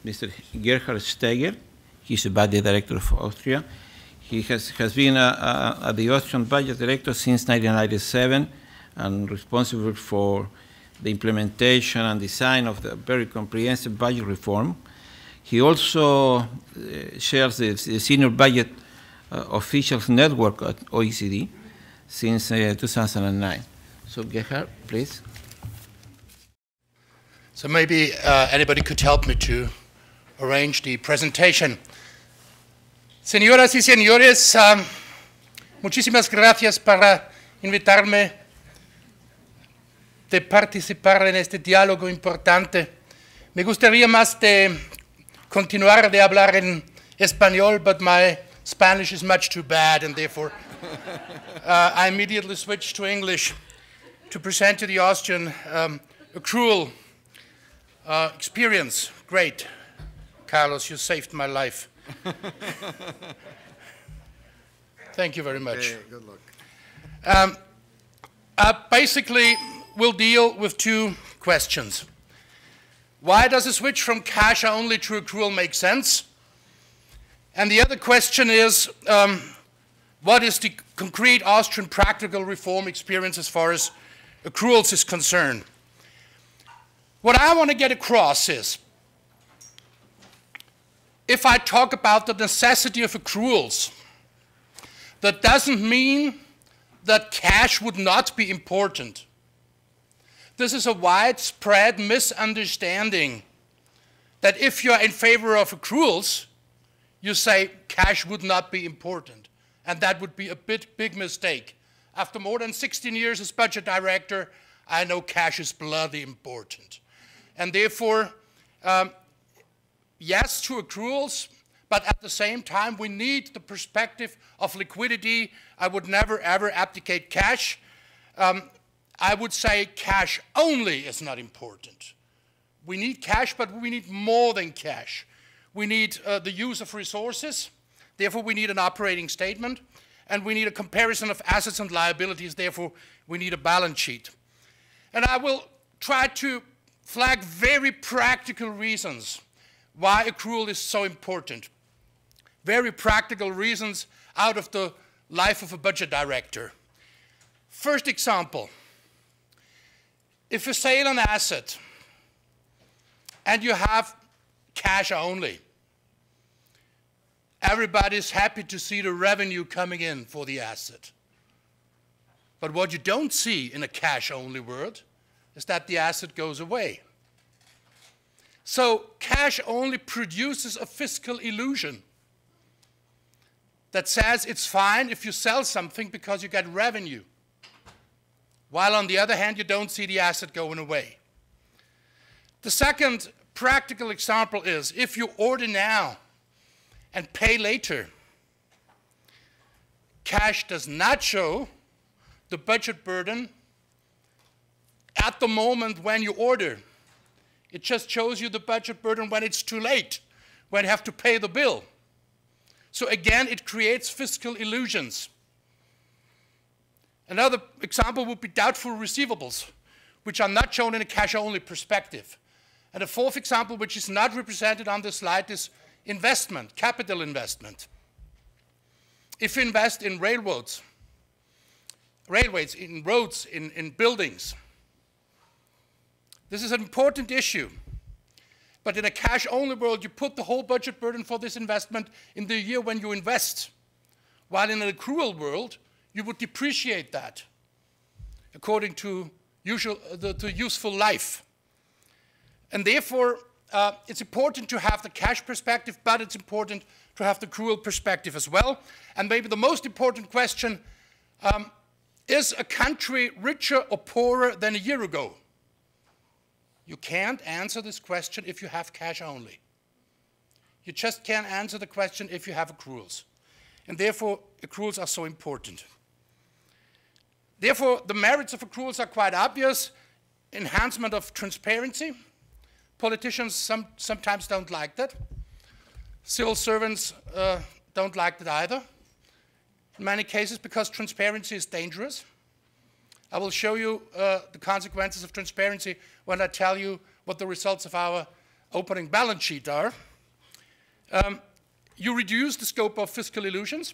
Mr. Gerhard Steger. He's the budget director of Austria. He has been the Austrian budget director since 1997 and responsible for the implementation and design of the very comprehensive budget reform. He also shares the senior budget officials network at OECD since 2009. So Gerhard, please. So maybe anybody could help me to arrange the presentation. Señoras y señores, muchísimas gracias para invitarme de participar en este diálogo importante. Me gustaría más de continuar de hablar en español, but my Spanish is much too bad, and therefore I immediately switched to English to present to the Austrian accrual experience. Great. Carlos, you saved my life. Thank you very much. Hey, good luck. Basically, we'll deal with two questions. Why does a switch from cash only to accrual make sense? And the other question is, what is the concrete Austrian practical reform experience as far as accruals is concerned? What I want to get across is, if I talk about the necessity of accruals, that doesn't mean that cash would not be important. This is a widespread misunderstanding that if you are in favor of accruals, you say cash would not be important. And that would be a big mistake. After more than 16 years as budget director, I know cash is bloody important. And therefore, yes to accruals, but at the same time, we need the perspective of liquidity. I would never, ever abdicate cash. I would say cash only is not important. We need cash, but we need more than cash. We need the use of resources. Therefore, we need an operating statement. And we need a comparison of assets and liabilities. Therefore, we need a balance sheet. And I will try to flag very practical reasons why accrual is so important. Very practical reasons out of the life of a budget director. First example, if you sell an asset and you have cash only, everybody's happy to see the revenue coming in for the asset. But what you don't see in a cash-only world is that the asset goes away. So cash only produces a fiscal illusion that says it's fine if you sell something because you get revenue, while on the other hand, you don't see the asset going away. The second practical example is if you order now and pay later, cash does not show the budget burden at the moment when you order. It just shows you the budget burden when it's too late, when you have to pay the bill. So again, it creates fiscal illusions. Another example would be doubtful receivables, which are not shown in a cash-only perspective. And a fourth example, which is not represented on the slide, is investment, capital investment. If you invest in railways, in roads, in buildings, this is an important issue. But in a cash-only world, you put the whole budget burden for this investment in the year when you invest. While in an accrual world, you would depreciate that according to the useful life. And therefore, it's important to have the cash perspective, but it's important to have the accrual perspective as well. And maybe the most important question, is a country richer or poorer than a year ago? You can't answer this question if you have cash only. You just can't answer the question if you have accruals. And therefore, accruals are so important. Therefore, the merits of accruals are quite obvious. Enhancement of transparency. Politicians sometimes don't like that. Civil servants don't like that either, in many cases, because transparency is dangerous. I will show you the consequences of transparency when I tell you what the results of our opening balance sheet are. You reduce the scope of fiscal illusions.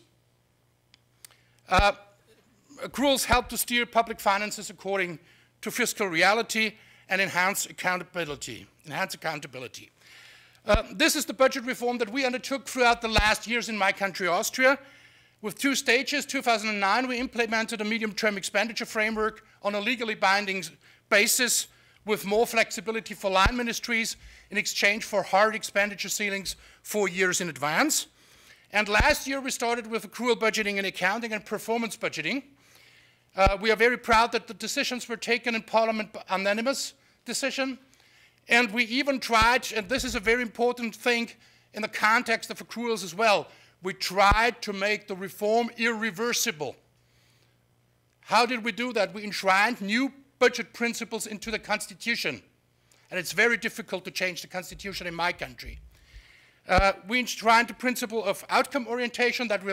Accruals help to steer public finances according to fiscal reality and enhance accountability. This is the budget reform that we undertook throughout the last years in my country, Austria. With two stages, 2009, we implemented a medium-term expenditure framework on a legally binding basis with more flexibility for line ministries in exchange for hard expenditure ceilings 4 years in advance. And last year, we started with accrual budgeting and accounting and performance budgeting. We are very proud that the decisions were taken in Parliament by unanimous decision. And we even tried, and this is a very important thing in the context of accruals as well, we tried to make the reform irreversible. How did we do that? We enshrined new budget principles into the Constitution. And it's very difficult to change the Constitution in my country. We enshrined the principle of outcome orientation that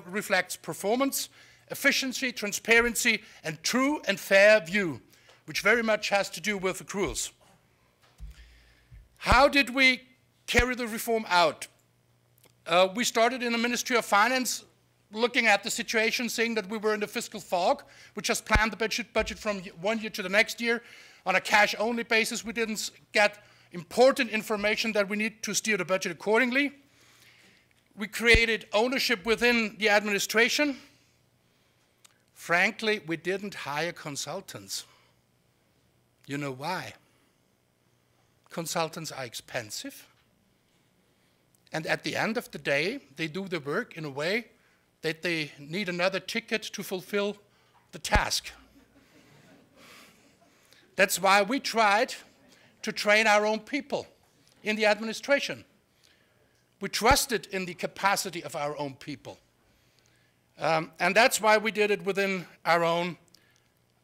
reflects performance, efficiency, transparency, and true and fair view, which very much has to do with accruals. How did we carry the reform out? We started in the Ministry of Finance looking at the situation, saying that we were in the fiscal fog. We just planned the budget from 1 year to the next year on a cash-only basis. We didn't get important information that we need to steer the budget accordingly. We created ownership within the administration. Frankly, we didn't hire consultants. You know why? Consultants are expensive. And at the end of the day, they do the work in a way that they need another ticket to fulfill the task. That's why we tried to train our own people in the administration. We trusted in the capacity of our own people. And that's why we did it within our own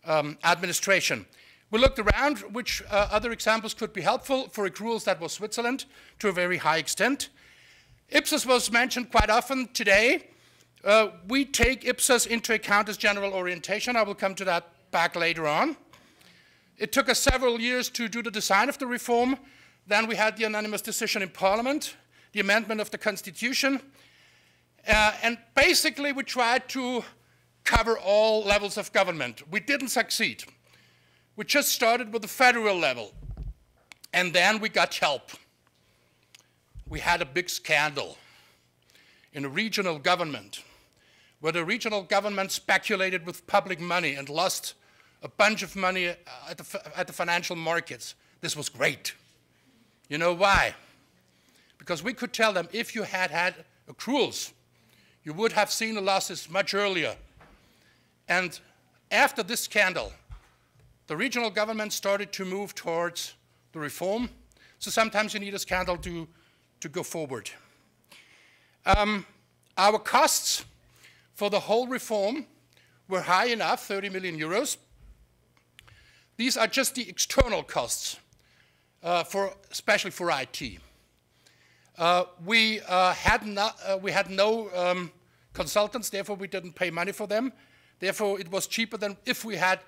administration. We looked around which other examples could be helpful. For accruals, that was Switzerland to a very high extent. Ipsos was mentioned quite often today. We take Ipsos into account as general orientation. I will come to that back later on. It took us several years to do the design of the reform. Then we had the unanimous decision in Parliament, the amendment of the Constitution. And basically, we tried to cover all levels of government. We didn't succeed. We just started with the federal level. And then we got help. We had a big scandal in a regional government where the regional government speculated with public money and lost a bunch of money at the financial markets. This was great. You know why? Because we could tell them, if you had had accruals, you would have seen the losses much earlier. And after this scandal, the regional government started to move towards the reform. So sometimes you need a scandal to go forward. Our costs for the whole reform were high enough, 30 million euros. these are just the external costs, especially for IT. We had no consultants, therefore we didn't pay money for them. Therefore, it was cheaper than if we had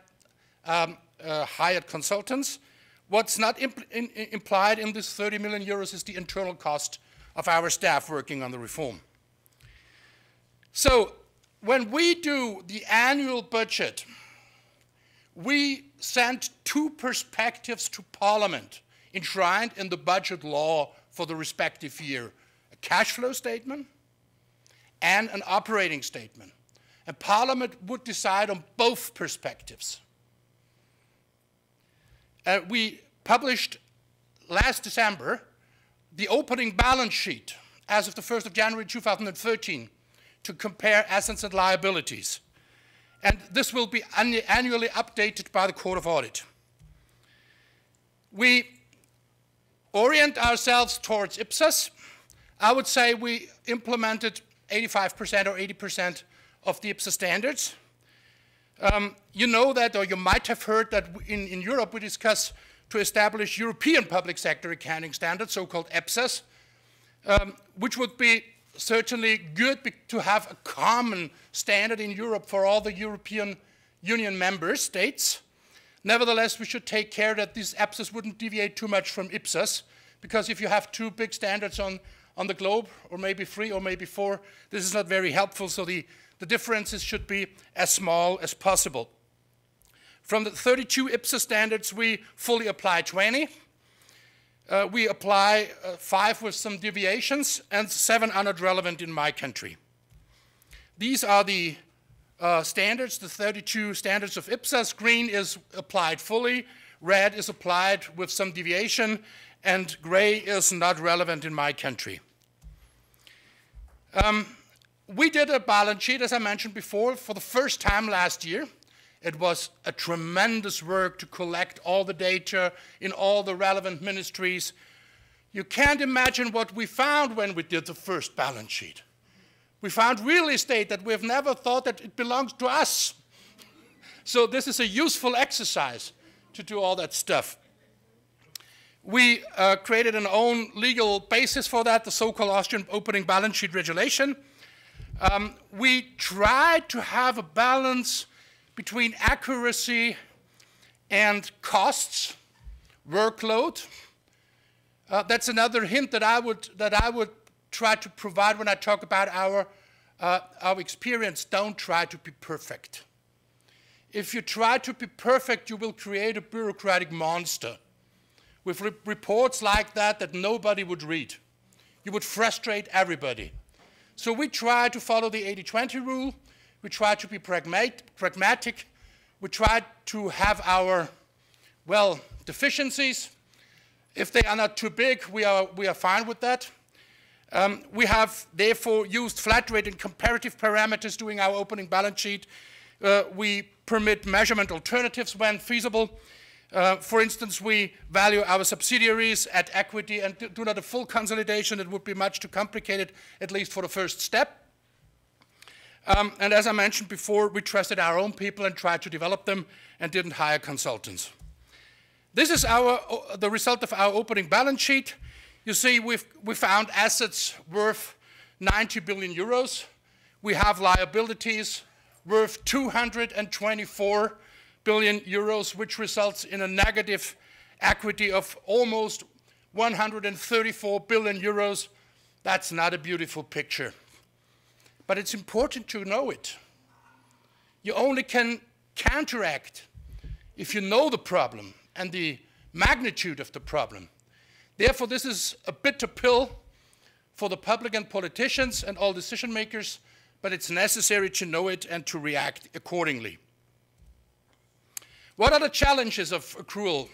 hired consultants. What's not implied in this 30 million euros is the internal cost of our staff working on the reform. So when we do the annual budget, we send two perspectives to Parliament enshrined in the budget law for the respective year: a cash flow statement and an operating statement. And Parliament would decide on both perspectives. We published last December the opening balance sheet as of the 1st of January 2013 to compare assets and liabilities. And this will be annually updated by the Court of Audit. We orient ourselves towards IPSAS. I would say we implemented 85% or 80% of the IPSAS standards. You know that, or you might have heard that in Europe we discuss to establish European public sector accounting standards, so-called EPSAS, which would be certainly good to have a common standard in Europe for all the European Union member states. Nevertheless, we should take care that these EPSAS wouldn't deviate too much from IPSAS, because if you have two big standards on the globe, or maybe three or maybe four, this is not very helpful, so the differences should be as small as possible. From the 32 IPSAS standards, we fully apply 20. We apply 5 with some deviations, and 7 are not relevant in my country. These are the standards, the 32 standards of IPSAS. Green is applied fully, red is applied with some deviation, and gray is not relevant in my country. We did a balance sheet, as I mentioned before, for the first time last year. It was a tremendous work to collect all the data in all the relevant ministries. You can't imagine what we found when we did the first balance sheet. We found real estate that we've never thought that it belongs to us. So this is a useful exercise to do all that stuff. We created an own legal basis for that, the so-called Austrian opening balance sheet regulation. We tried to have a balance between accuracy and costs, workload. That's another hint that I would try to provide when I talk about our experience. Don't try to be perfect. If you try to be perfect, you will create a bureaucratic monster with reports like that nobody would read. You would frustrate everybody. So we try to follow the 80-20 rule. We try to be pragmatic. We try to have our, well, deficiencies. If they are not too big, we are fine with that. We have, therefore, used flat rate and comparative parameters doing our opening balance sheet. We permit measurement alternatives when feasible. For instance, we value our subsidiaries at equity and do not a full consolidation. It would be much too complicated, at least for the first step. And as I mentioned before, we trusted our own people and tried to develop them and didn't hire consultants. This is the result of our opening balance sheet. You see, we found assets worth 90 billion euros. We have liabilities worth 224 billion euros, which results in a negative equity of almost 134 billion euros. That's not a beautiful picture. But it's important to know it. You only can counteract if you know the problem and the magnitude of the problem. Therefore, this is a bitter pill for the public and politicians and all decision makers, but it's necessary to know it and to react accordingly. What are the challenges of accrual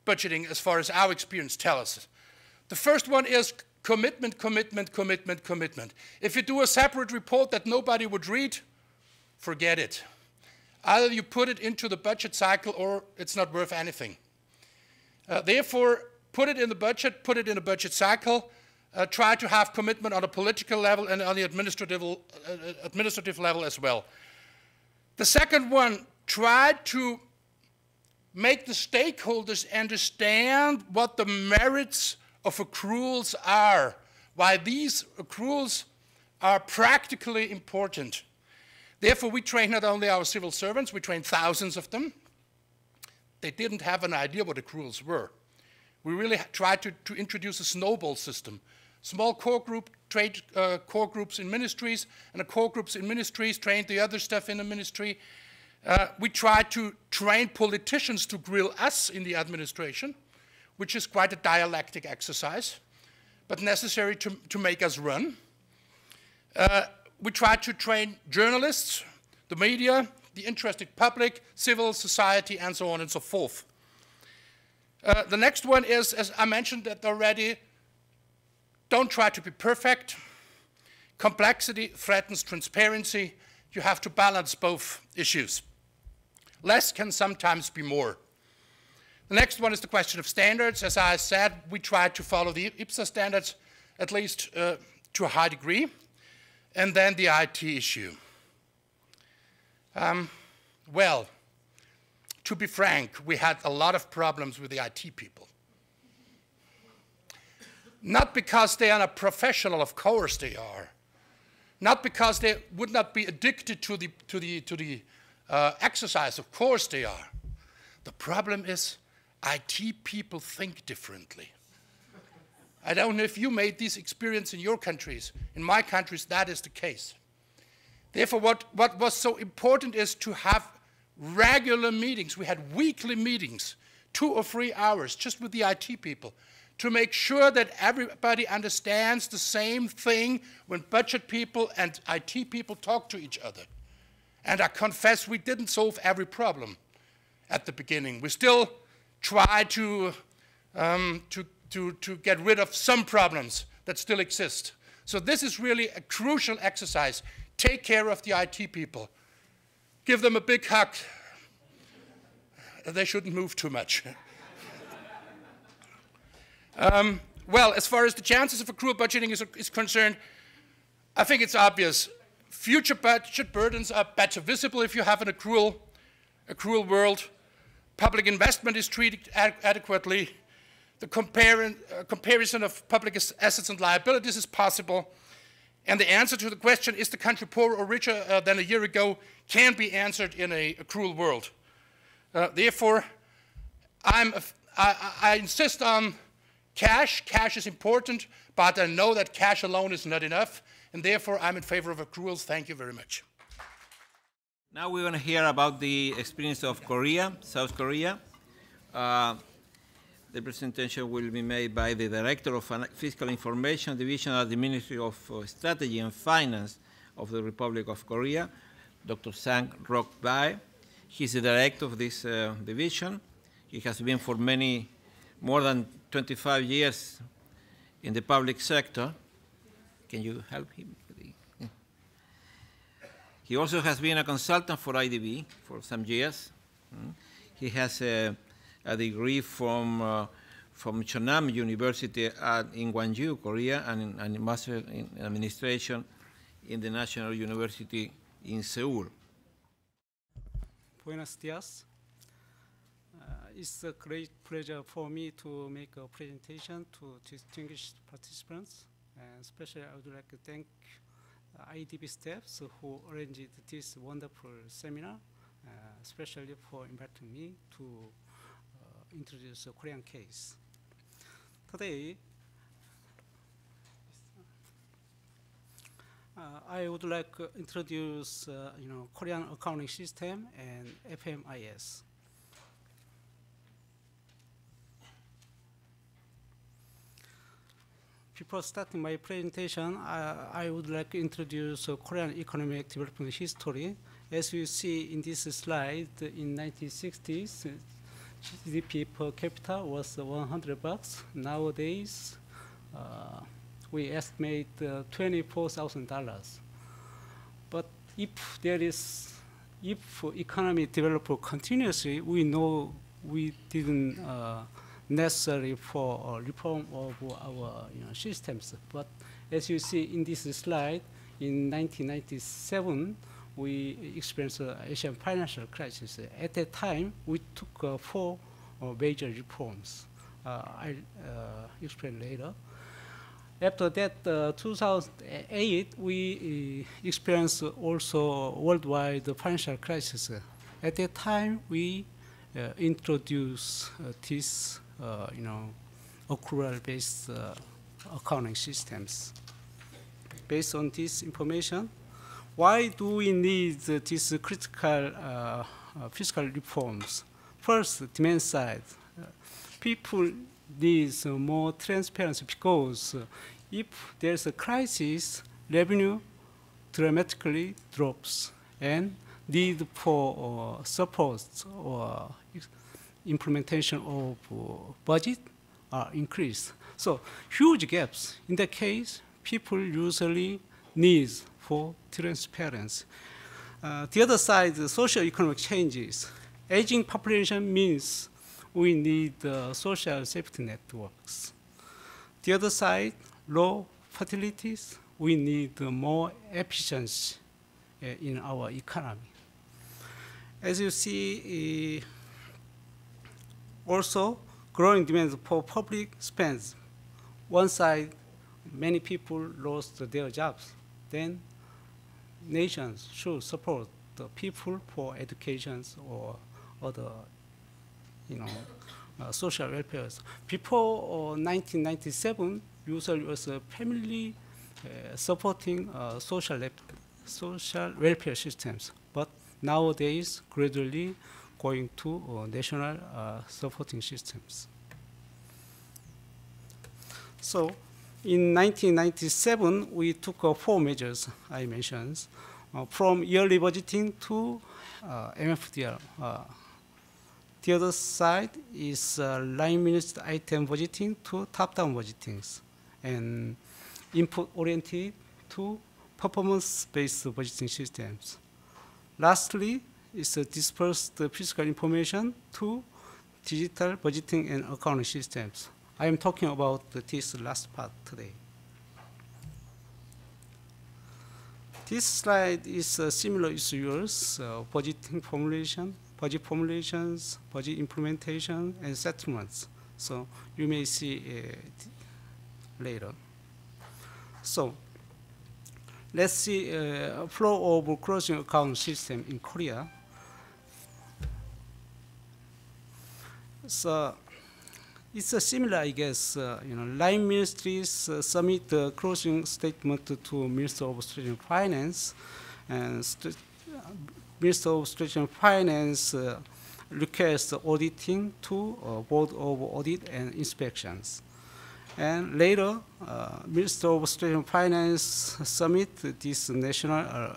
budgeting as far as our experience tells us? The first one is commitment, commitment, commitment, commitment. If you do a separate report that nobody would read, forget it. Either you put it into the budget cycle or it's not worth anything. Therefore, put it in the budget, put it in a budget cycle, try to have commitment on a political level and on the administrative level as well. The second one, try to make the stakeholders understand what the merits of accruals are, why these accruals are practically important. Therefore, we train not only our civil servants, we train thousands of them. They didn't have an idea what accruals were. We really tried to introduce a snowball system. Small core group trained core groups in ministries, and the core groups in ministries trained the other stuff in the ministry. We tried to train politicians to grill us in the administration, which is quite a dialectic exercise, but necessary to make us run. We tried to train journalists, the media, the interested public, civil society, and so on and so forth. The next one is, as I mentioned that already, don't try to be perfect. Complexity threatens transparency. You have to balance both issues. Less can sometimes be more. The next one is the question of standards. As I said, we try to follow the IPSA standards, at least to a high degree. And then the IT issue. Well, to be frank, we had a lot of problems with the IT people. Not because they are not professional, of course they are. Not because they would not be addicted to the exercise, of course they are. The problem is IT people think differently. I don't know if you made this experience in your countries. In my countries, that is the case. Therefore, what was so important is to have regular meetings. We had weekly meetings, 2 or 3 hours, just with the IT people, to make sure that everybody understands the same thing when budget people and IT people talk to each other. And I confess we didn't solve every problem at the beginning. We still tried to get rid of some problems that still exist. So this is really a crucial exercise. Take care of the IT people. Give them a big hug. They shouldn't move too much. Well, as far as the chances of accrual budgeting is concerned, I think it's obvious. Future budget burdens are better visible if you have an accrual world. Public investment is treated adequately. The comparison of public assets and liabilities is possible. And the answer to the question, is the country poorer or richer than a year ago, can be answered in an accrual world. Therefore, I insist on cash. Cash is important, but I know that cash alone is not enough, and therefore I'm in favor of accruals. Thank you very much. Now we're going to hear about the experience of Korea, South Korea. The presentation will be made by the Director of Fiscal Information Division at the Ministry of Strategy and Finance of the Republic of Korea, Dr. Sang Rok Bae. He's the director of this division. He has been for more than 25 years in the public sector. Can you help him? He also has been a consultant for IDB for some years. He has a degree from Chonam University in Gwangju, Korea, and a master in administration in the National University in Seoul. Buenos dias. It's a great pleasure for me to make a presentation to distinguished participants. And especially I would like to thank IDB staffs who arranged this wonderful seminar, especially for inviting me to introduce a Korean case. Today, I would like to introduce Korean accounting system and FMIS. Before starting my presentation, I would like to introduce Korean economic development history. As you see in this slide, in 1960s, GDP per capita was $100. Nowadays, we estimate $24,000. But if economy develops continuously, we know we didn't necessary for reform of our systems. But as you see in this slide, in 1997, we experienced Asian financial crisis. At that time, we took 4 major reforms. I'll explain later. After that, 2008, we experienced also worldwide financial crisis. At that time, we introduced this, accrual-based accounting systems. Based on this information, why do we need these critical fiscal reforms? First, demand side. People need more transparency because if there's a crisis, revenue dramatically drops and need for support or implementation of budget are increased. So huge gaps. In that case, people usually need for transparency. The other side, the socio-economic changes. Aging population means we need social safety networks. The other side, low fertilities, we need more efficiency in our economy. As you see, also growing demand for public spends. One side, many people lost their jobs. Then nations should support the people for education or other, social welfare. Before 1997, usually was family supporting social welfare systems, but nowadays gradually going to national supporting systems. So in 1997, we took 4 measures I mentioned, from yearly budgeting to MFDR. The other side is line-managed item budgeting to top-down budgetings, and input-oriented to performance-based budgeting systems. Lastly, is dispersed fiscal information to digital budgeting and accounting systems. I am talking about this last part today. This slide is similar to yours, budgeting formulation, budget formulations, budget implementation, and settlements. So you may see later. So let's see flow of closing account system in Korea. So it's similar, I guess. Line ministries submit the closing statement to Minister of Strategic Finance, and Minister of Strategic Finance requests auditing to Board of Audit and Inspections. And later, Minister of Strategic Finance submit this national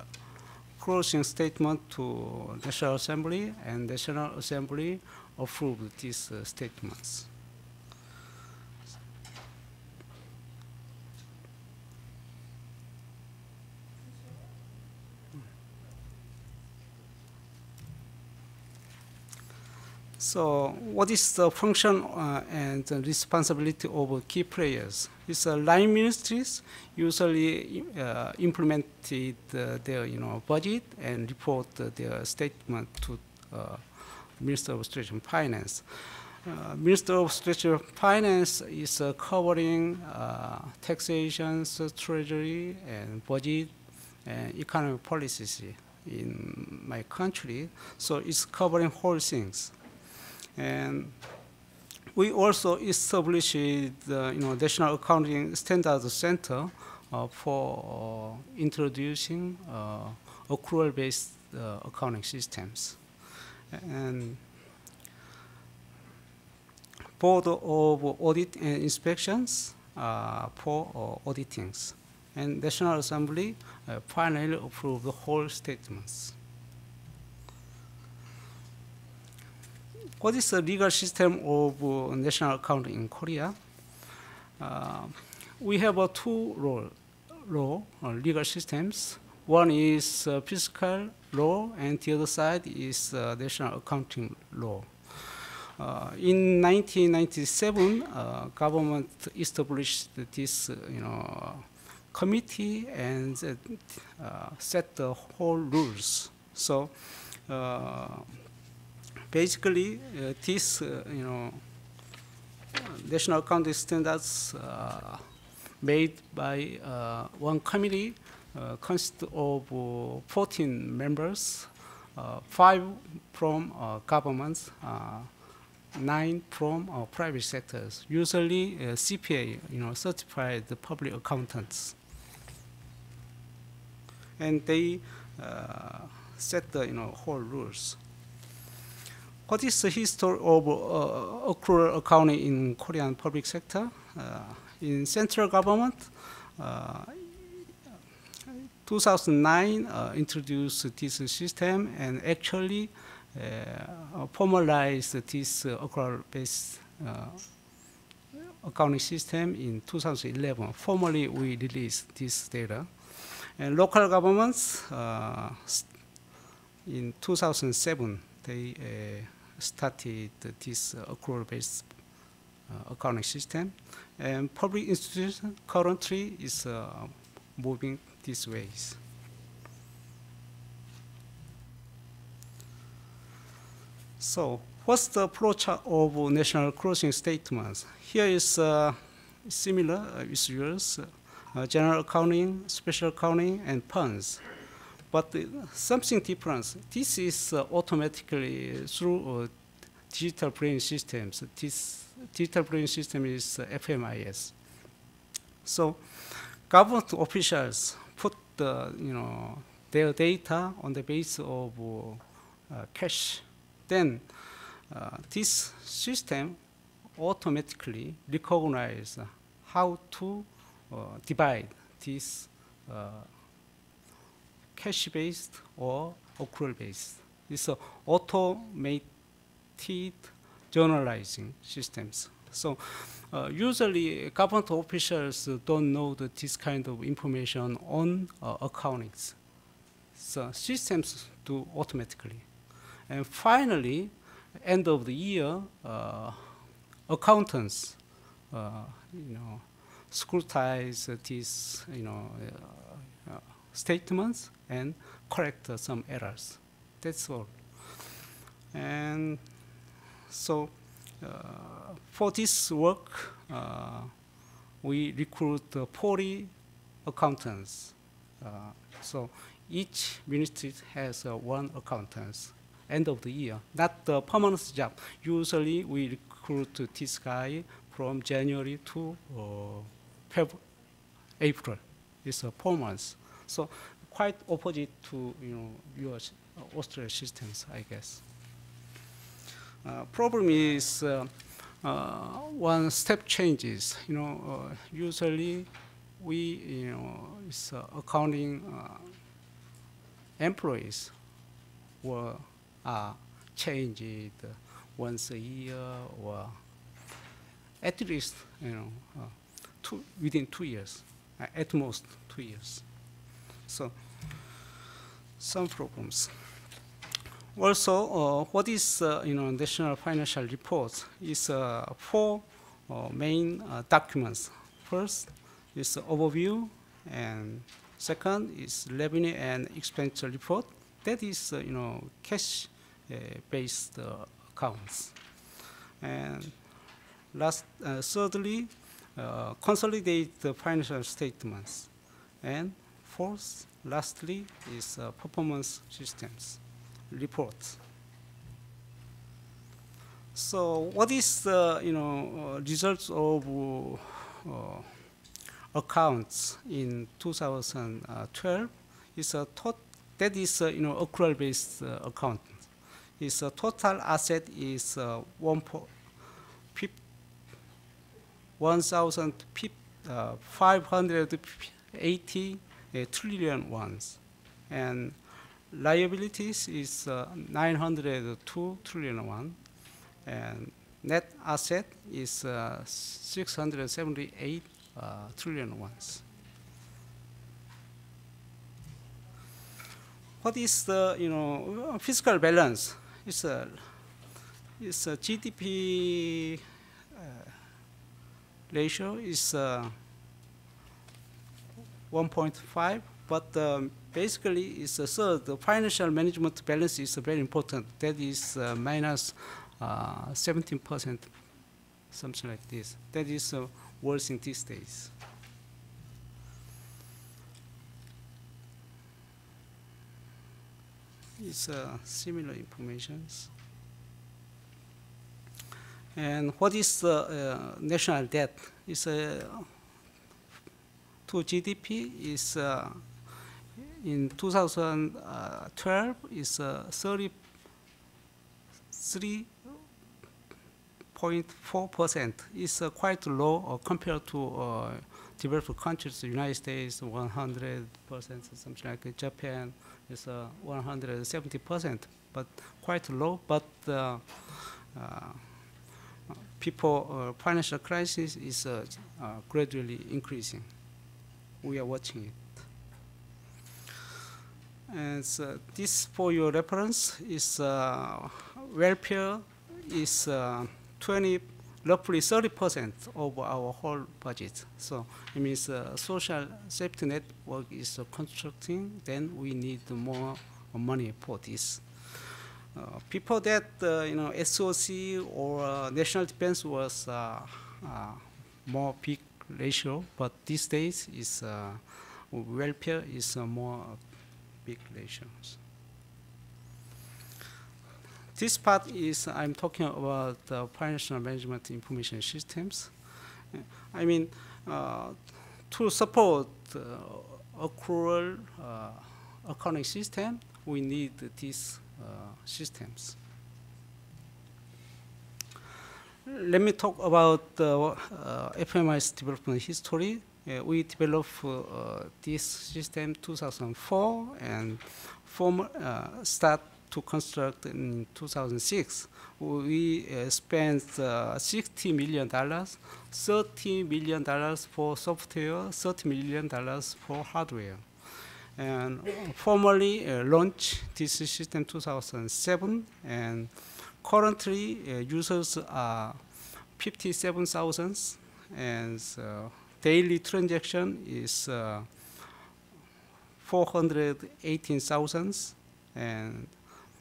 closing statement to National Assembly, and National Assembly approved these statements. So what is the function and the responsibility of key players? It's line ministries usually implemented their budget and report their statement to Minister of Strategic Finance. Minister of Strategic Finance is covering taxation, treasury, and budget and economic policies in my country. So it's covering whole things. And we also established the National Accounting Standards Center for introducing accrual-based accounting systems. And Board of Audit and Inspections for auditings. And National Assembly finally approved the whole statements. What is the legal system of national accounting in Korea? We have 2 legal systems. One is fiscal law, and the other side is national accounting law. In 1997, government established this, committee and set the whole rules. So basically, this national accounting standards made by one committee consists of 14 members, 5 from governments, 9 from private sectors. Usually, CPA, certified public accountants, and they set the whole rules. What is the history of accrual accounting in Korean public sector? In central government, 2009 introduced this system and actually formalized this accrual-based accounting system in 2011. Formally, we released this data. And local governments, in 2007, they started this accrual-based accounting system. And public institutions currently is moving these ways. So what's the flowchart of national closing statements? Here is similar with yours, general accounting, special accounting, and funds. But something different. This is automatically through digital brain systems. This digital brain system is FMIS. So government officials put their data on the basis of cash. Then this system automatically recognizes how to divide this cash-based or accrual-based. It's automated journalizing systems. So usually government officials don't know this kind of information on accountings. So systems do automatically. And finally, end of the year, accountants, scrutinize these, statements and correct some errors. That's all. And so, for this work, we recruit 40 accountants. So each ministry has one accountant. End of the year, not the permanent job. Usually we recruit this guy from January to April. It's 4 months. So quite opposite to your Austrian systems, I guess. Problem is one step changes. Usually we it's accounting employees are changed once a year or at least within 2 years, at most 2 years. So some problems. Also, what is national financial reports is 4 main documents. First is overview, and second is revenue and expenditure report. That is cash based accounts. And thirdly, consolidate the financial statements. And fourth, lastly, is performance systems reports. So what is the results of accounts in 2012? Is that is accrual based account. Its total asset is 1,580 trillion won, and liabilities is 902 trillion won, and net asset is 678 trillion won. What is the fiscal balance? It's a GDP ratio is 1.5, but basically it's a third. The financial management balance is very important. That is minus 17%, something like this. That is worse in these days. It's similar informations. And what is the national debt? It's to GDP is in 2012 is 33.4%. It's quite low compared to developed countries. The United States 100%, something like Japan is 170%, but quite low. But financial crisis is gradually increasing. We are watching it. And so this, for your reference, is welfare is roughly 30% of our whole budget. So it means social safety network is constructing, then we need more money for this. Before that, SOC or national defense was more big ratio, but these days is welfare is more big ratios. This part is I'm talking about financial management information systems. I mean, to support accrual accounting system, we need these systems. Let me talk about FMI's development history. We developed this system 2004 and start to construct in 2006. We spent $60 million, $30 million for software, $30 million for hardware. And formally launched this system 2007, and currently users are 57,000, and daily transaction is 418,000, and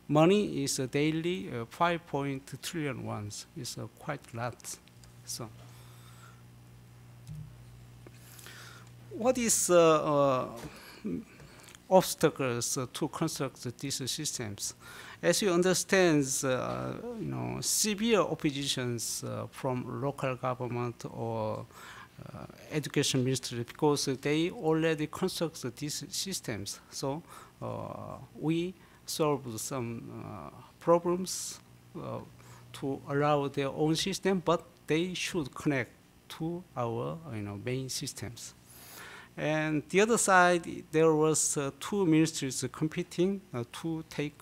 money is daily 5.3 trillion ones. It's quite a lot. So, what is obstacles to construct these systems? As you understand, severe oppositions from local government or education ministry, because they already construct these systems. So we solve some problems to allow their own system, but they should connect to our main systems. And the other side, there was two ministries competing to take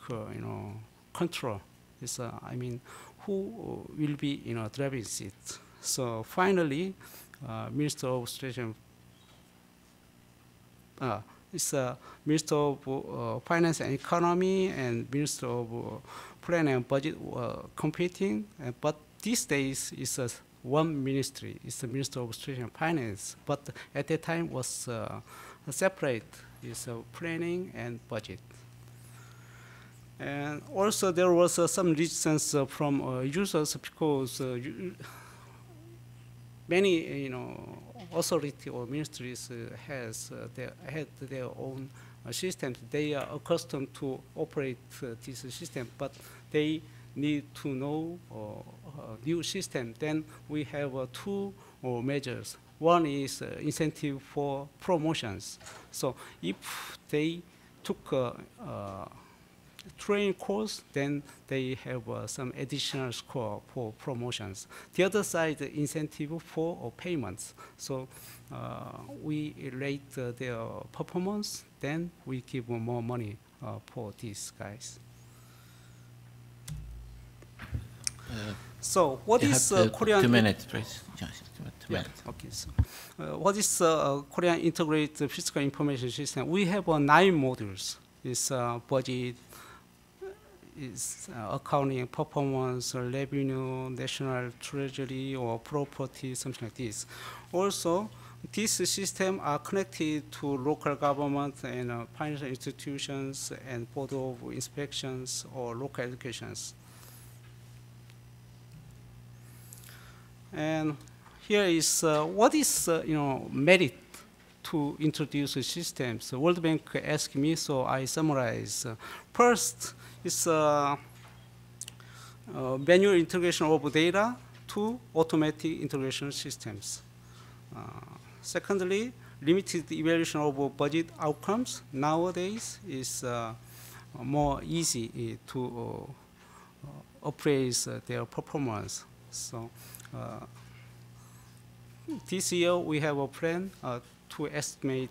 control. It's, I mean, who will be driving it? So finally, Minister of Station, it's Minister of Finance and Economy and Minister of Planning and Budget were competing, but these days it's one ministry. It's the Minister of Station and Finance, but at that time was separate. It's planning and budget. And also there was some resistance from users, because many authority or ministries had their own systems. They are accustomed to operate this system, but they need to know a new system. Then we have two measures. One is incentive for promotions. So if they took a training course, then they have some additional score for promotions. The other side, the incentive for payments. So we rate their performance, then we give more money for these guys. So what is Korean? 2 minutes, please. Yes, 2 minutes. Okay. So what is Korean integrated fiscal information system? We have 9 modules. It's budget, is accounting, performance, revenue, national treasury, or property, something like this. Also, These systems are connected to local government and financial institutions and board of inspections or local educations. And here is what is merit to introduce systems. The World Bank asked me, so I summarize. First is manual integration of data to automatic integration systems. Secondly, limited evaluation of budget outcomes nowadays is more easy to appraise their performance. So this year we have a plan to estimate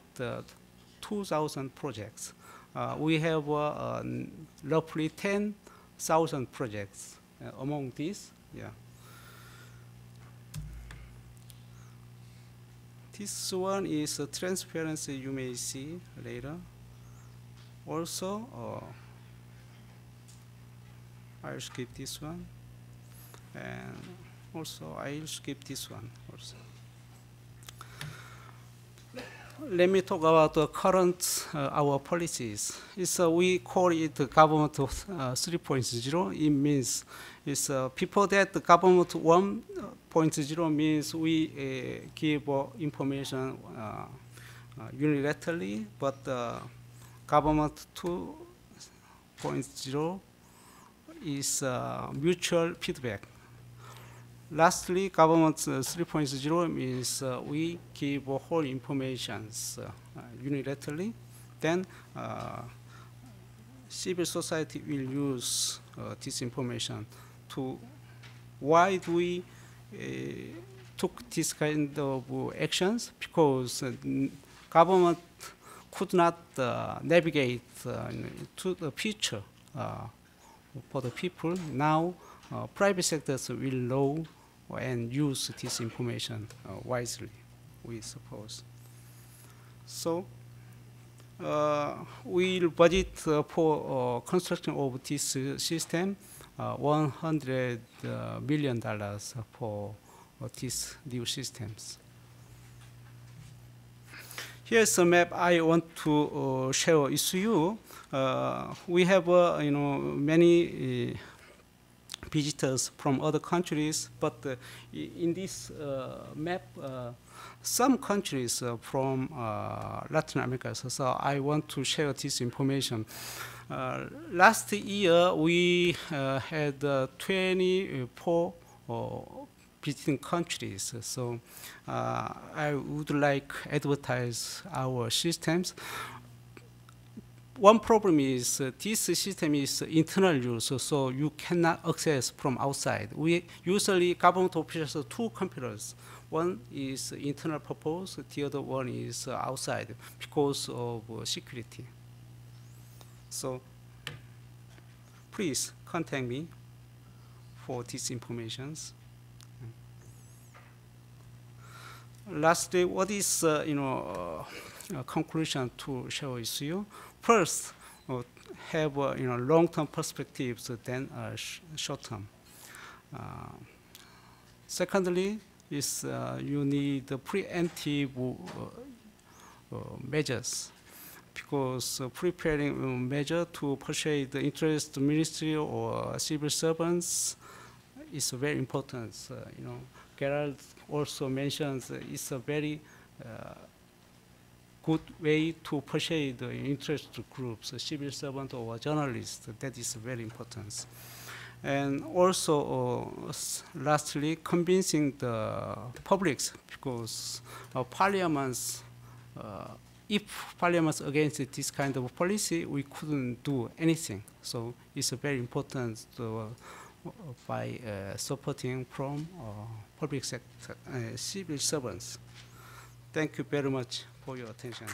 2,000 projects. We have roughly 10,000 projects among these. Yeah. This one is transparency, you may see later. Also, I'll skip this one. And also, I'll skip this one also. Let me talk about the current our policies. We call it government 3.0. It means before that the government 1.0 means we give information unilaterally, but government 2.0 is mutual feedback. Lastly, government 3.0 means we give whole information unilaterally. Then civil society will use this information to why do we took this kind of actions, because government could not navigate to the future for the people. Now private sectors will know and use this information wisely, we suppose. So we'll budget for construction of this system $100 billion for these new systems. Here's a map I want to share with you. We have many visitors from other countries, but in this map, some countries from Latin America. So I want to share this information. Last year, we had 24 visiting countries. So I would like advertise our systems. One problem is this system is internal use, so you cannot access from outside. We usually government officials have two computers. One is internal purpose, the other one is outside because of security. So please contact me for these informations. Lastly, what is conclusion to share with you? First, have long-term perspectives than short-term. Secondly, is you need preemptive measures, because preparing measure to persuade the interest ministry or civil servants is very important. Gerald also mentions it's a very good way to persuade the interest groups, civil servant or journalists. That is very important. And also, lastly, convincing the publics, because parliaments, if parliaments against this kind of policy, we couldn't do anything. So it's very important by supporting from public sector, civil servants. Thank you very much for your attention.